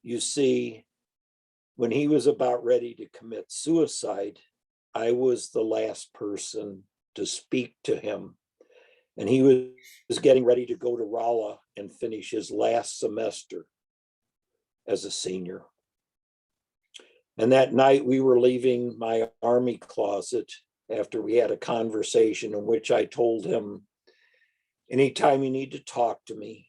You see, when he was about ready to commit suicide, I was the last person to speak to him. And he was getting ready to go to Rolla and finish his last semester as a senior. And that night we were leaving my Army closet after we had a conversation in which I told him, anytime you need to talk to me,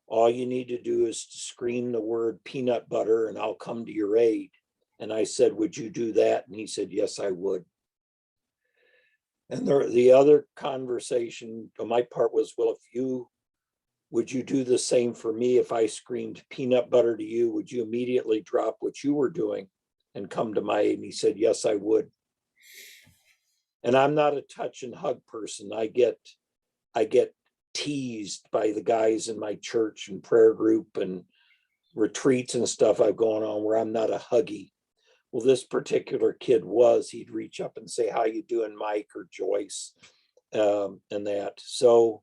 all you need to do is to scream the word peanut butter and I'll come to your aid. And I said, would you do that? And he said, yes, I would. And the other conversation on my part was, well, would you do the same for me if I screamed peanut butter to you? Would you immediately drop what you were doing and come to my aid? And he said, yes, I would. And I'm not a touch and hug person. I get teased by the guys in my church and prayer group and retreats and stuff I've gone on where I'm not a huggy. Well, this particular kid was. He'd reach up and say, "How you doing, Mike or Joyce?" And that. So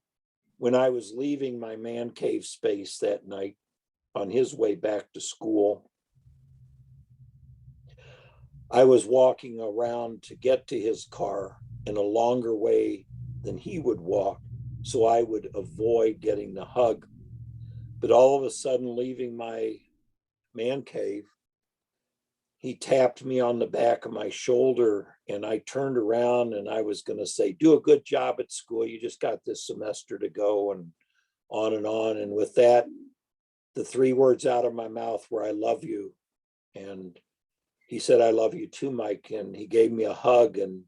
when I was leaving my man cave space that night on his way back to school, I was walking around to get to his car in a longer way than he would walk, so I would avoid getting the hug. But all of a sudden, leaving my man cave, he tapped me on the back of my shoulder, and I turned around and I was going to say, "Do a good job at school. You just got this semester to go," and on and on. And with that, the 3 words out of my mouth were, "I love you." And he said, "I love you too, Mike." And he gave me a hug. And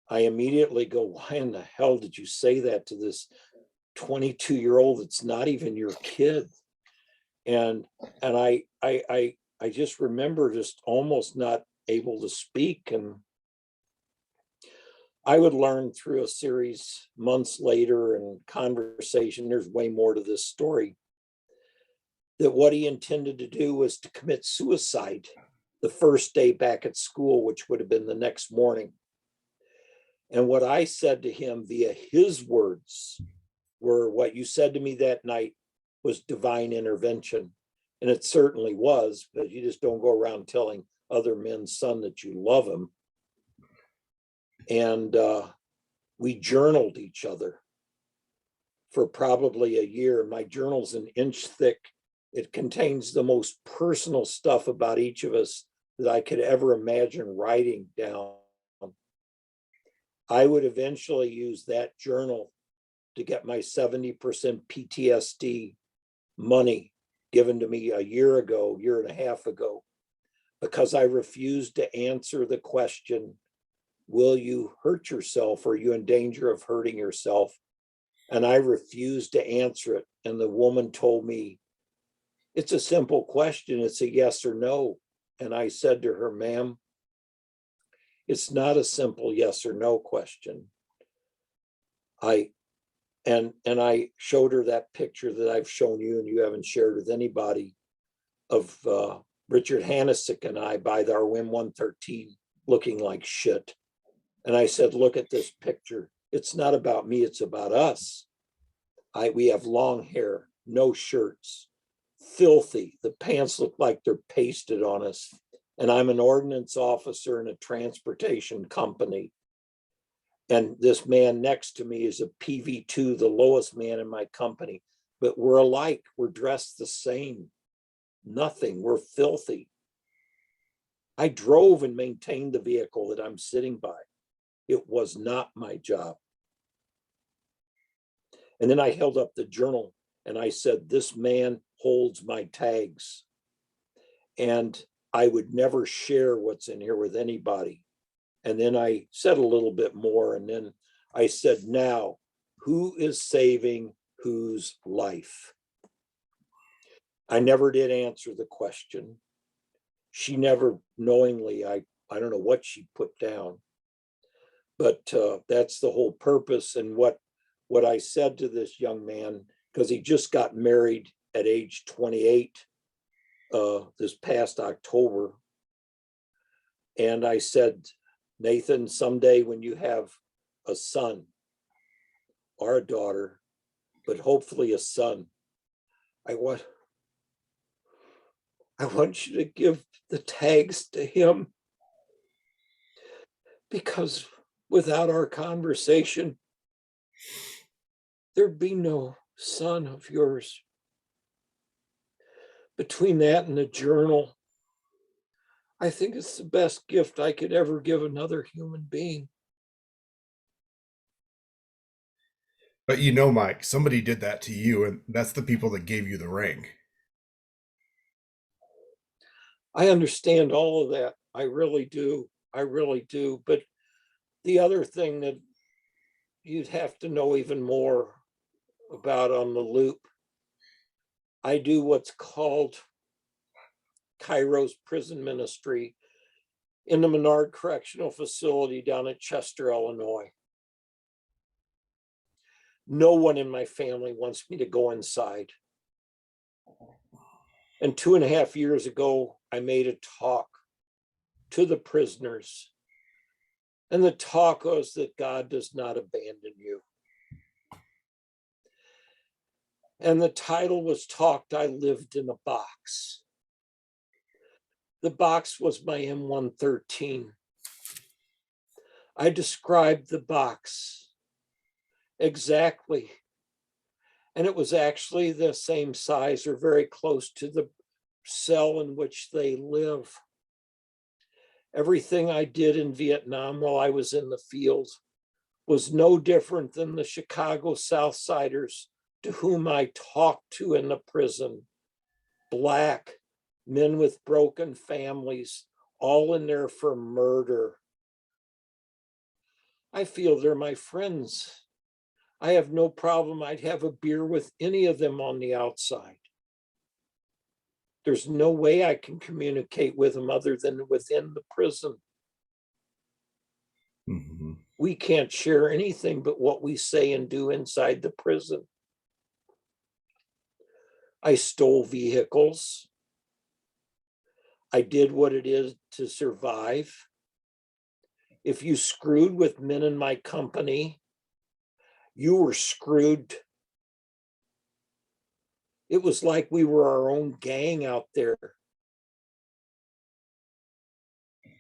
I immediately go, "Why in the hell did you say that to this 22-year-old that's not even your kid?" And I just remember just almost not able to speak. And I would learn through a series months later and conversation, there's way more to this story, that what he intended to do was to commit suicide the first day back at school, which would have been the next morning. And what I said to him via his words were, "What you said to me that night was divine intervention." And it certainly was, but you just don't go around telling other men's son that you love him. And we journaled each other for probably a year. My journal's an inch thick. It contains the most personal stuff about each of us that I could ever imagine writing down. I would eventually use that journal to get my 70% PTSD money given to me a year and a half ago, because I refused to answer the question, will you hurt yourself? Or are you in danger of hurting yourself? And I refused to answer it. And the woman told me, "It's a simple question. It's a yes or no." And I said to her, "Ma'am, it's not a simple yes or no question." I showed her that picture that I've shown you and you haven't shared with anybody of Richard Hanesick and I by our WIM 113 looking like shit. And I said, "Look at this picture. It's not about me, it's about us. We have long hair, no shirts, filthy. The pants look like they're pasted on us. And I'm an ordnance officer in a transportation company. And this man next to me is a PV2, the lowest man in my company. But we're alike. We're dressed the same. Nothing. We're filthy. I drove and maintained the vehicle that I'm sitting by. It was not my job." And then I held up the journal and I said, "This man holds my tags. And I would never share what's in here with anybody." And then I said a little bit more. And then I said, "Now, who is saving whose life?" I never did answer the question. She never knowingly, I don't know what she put down. But that's the whole purpose. And what I said to this young man, because he just got married at age 28 this past October. And I said, "Nathan, someday when you have a son or a daughter, but hopefully a son, I want you to give the tags to him, because without our conversation, there'd be no son of yours." Between that and the journal, I think it's the best gift I could ever give another human being. But Mike, somebody did that to you, and that's the people that gave you the ring. I understand all of that. I really do. I really do. But the other thing that you'd have to know even more about on the loop, I do what's called Cairo's prison ministry. in the Menard Correctional Facility down at Chester, Illinois. No one in my family wants me to go inside. And 2.5 years ago, I made a talk to the prisoners. And the talk was that God does not abandon you. And the title was Talked, I Lived in a Box. The box was my M113. I described the box exactly. And it was actually the same size or very close to the cell in which they live. Everything I did in Vietnam while I was in the field was no different than the Chicago Southsiders to whom I talked to in the prison. Black men with broken families, all in there for murder. I feel they're my friends. I have no problem. I'd have a beer with any of them on the outside. There's no way I can communicate with them other than within the prison. Mm-hmm. We can't share anything but what we say and do inside the prison. I stole vehicles. I did what it is to survive. If you screwed with men in my company, you were screwed. It was like we were our own gang out there.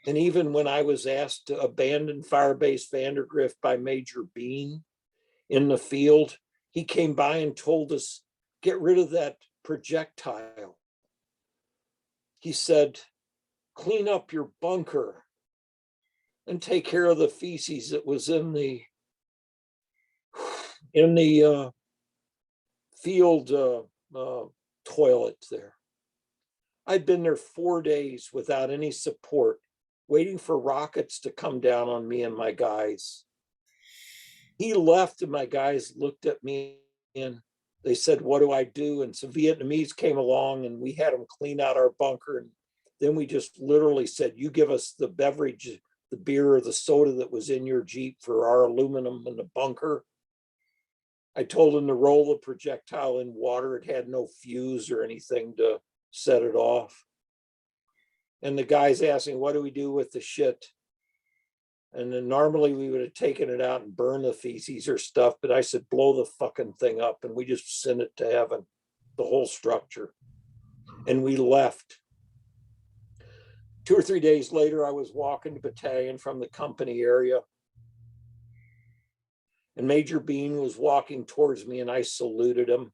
And even when I was asked to abandon Firebase Vandergrift by Major Bean in the field, he came by and told us, get rid of that projectile. He said, clean up your bunker and take care of the feces that was in the field toilet there. I'd been there 4 days without any support, waiting for rockets to come down on me and my guys. He left and my guys looked at me and they said, what do I do? And some Vietnamese came along and we had them clean out our bunker. And then we just literally said, you give us the beverage, the beer or the soda that was in your Jeep for our aluminum in the bunker. I told them to roll the projectile in water. It had no fuse or anything to set it off. And the guy's asking, what do we do with the shit? And then normally we would have taken it out and burned the feces or stuff, but I said, blow the fucking thing up. And we just sent it to heaven, the whole structure. And we left. 2 or 3 days later, I was walking to battalion from the company area. And Major Bean was walking towards me and I saluted him.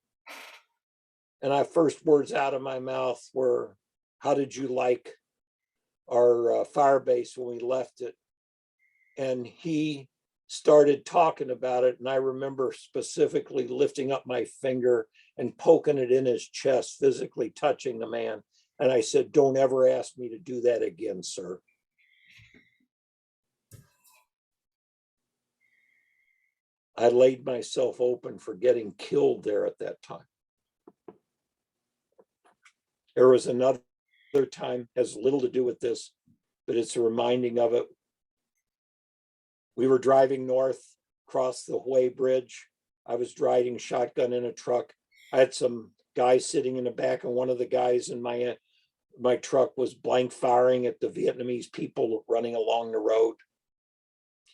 And my first words out of my mouth were, how did you like our fire base when we left it? And he started talking about it. And I remember specifically lifting up my finger and poking it in his chest, physically touching the man. And I said, don't ever ask me to do that again, sir. I laid myself open for getting killed there at that time. There was another time, has little to do with this, but it's a reminding of it. We were driving north across the Hue Bridge. I was driving shotgun in a truck. I had some guys sitting in the back, and one of the guys in my truck was blank firing at the Vietnamese people running along the road.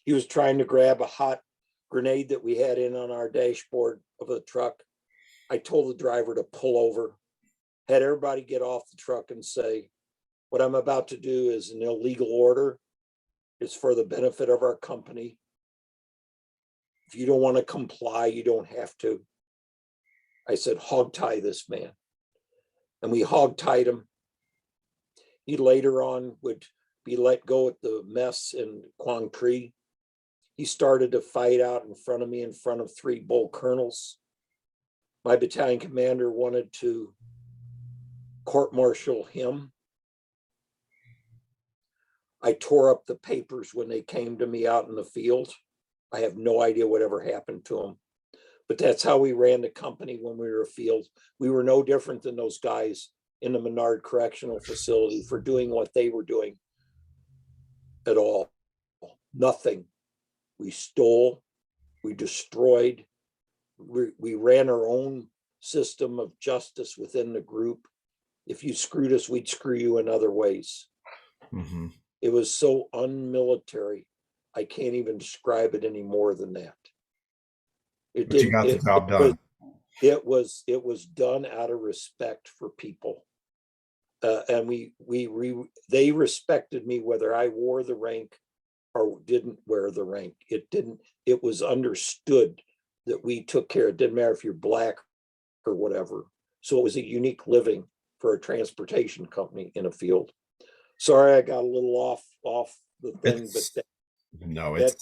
He was trying to grab a hot grenade that we had in on our dashboard of the truck. I told the driver to pull over, had everybody get off the truck and say, what I'm about to do is an illegal order. It's for the benefit of our company. If you don't want to comply, you don't have to. I said, hog tie this man. And we hog tied him. He later on would be let go at the mess in Quang Tri. He started to fight out in front of me in front of 3 bull colonels. My battalion commander wanted to court-martial him. I tore up the papers when they came to me out in the field. I have no idea whatever happened to them. But that's how we ran the company when we were afield. We were no different than those guys in the Menard Correctional Facility for doing what they were doing. at all. Nothing. We stole, we destroyed, we ran our own system of justice within the group. If you screwed us, we'd screw you in other ways. Mm-hmm. It was so unmilitary. I can't even describe it any more than that. It But you didn't. got the job done. It was done out of respect for people, and they respected me whether I wore the rank or didn't wear the rank. It was understood that we took care. It didn't matter if you're black or whatever. So it was a unique living for a transportation company in a field. Sorry, I got a little off the thing, but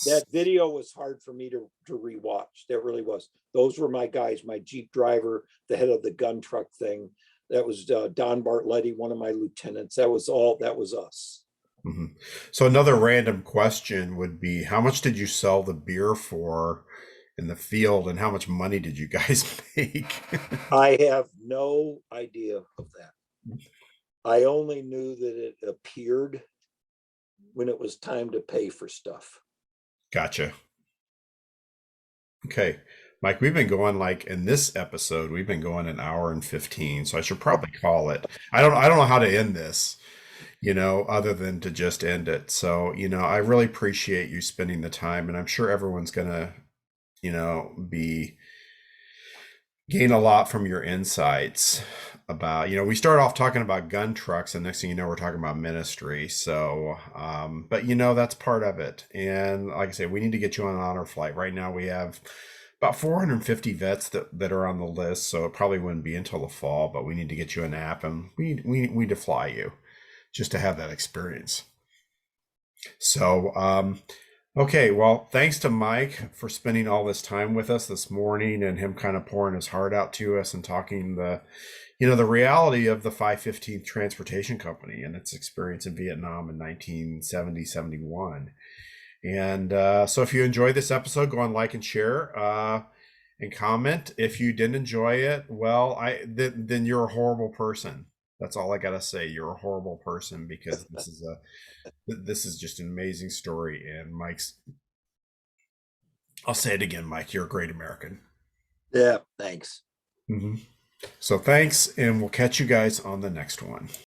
that video was hard for me to rewatch. That really was. Those were my guys, my Jeep driver, the head of the gun truck thing. That was Don Bartletti, one of my lieutenants. That was us. Mm-hmm. So another random question would be, how much did you sell the beer for in the field, and how much money did you guys make? I have no idea of that. I only knew that it appeared when it was time to pay for stuff. Gotcha. Okay, Mike, we've been going, like, in this episode, we've been going an hour and 15, so I should probably call it. I don't know how to end this, other than to just end it. So, I really appreciate you spending the time, and I'm sure everyone's gonna, gain a lot from your insights about, we start off talking about gun trucks, and next thing you know, we're talking about ministry. So, but that's part of it. And like I say, we need to get you on an honor flight. Right now we have about 450 vets that are on the list. So it probably wouldn't be until the fall, but we need to get you an app, and we need to fly you just to have that experience. So, okay, well, thanks to Mike for spending all this time with us this morning, and him kind of pouring his heart out to us and talking the reality of the 515th Transportation Company and its experience in Vietnam in 1970-71. And so if you enjoyed this episode, go on, like and share, and comment. If you didn't enjoy it, well, then you're a horrible person. That's all I gotta say. You're a horrible person, because this is just an amazing story. And I'll say it again, Mike, you're a great American. Yeah, thanks. Mm-hmm. So thanks, and we'll catch you guys on the next one.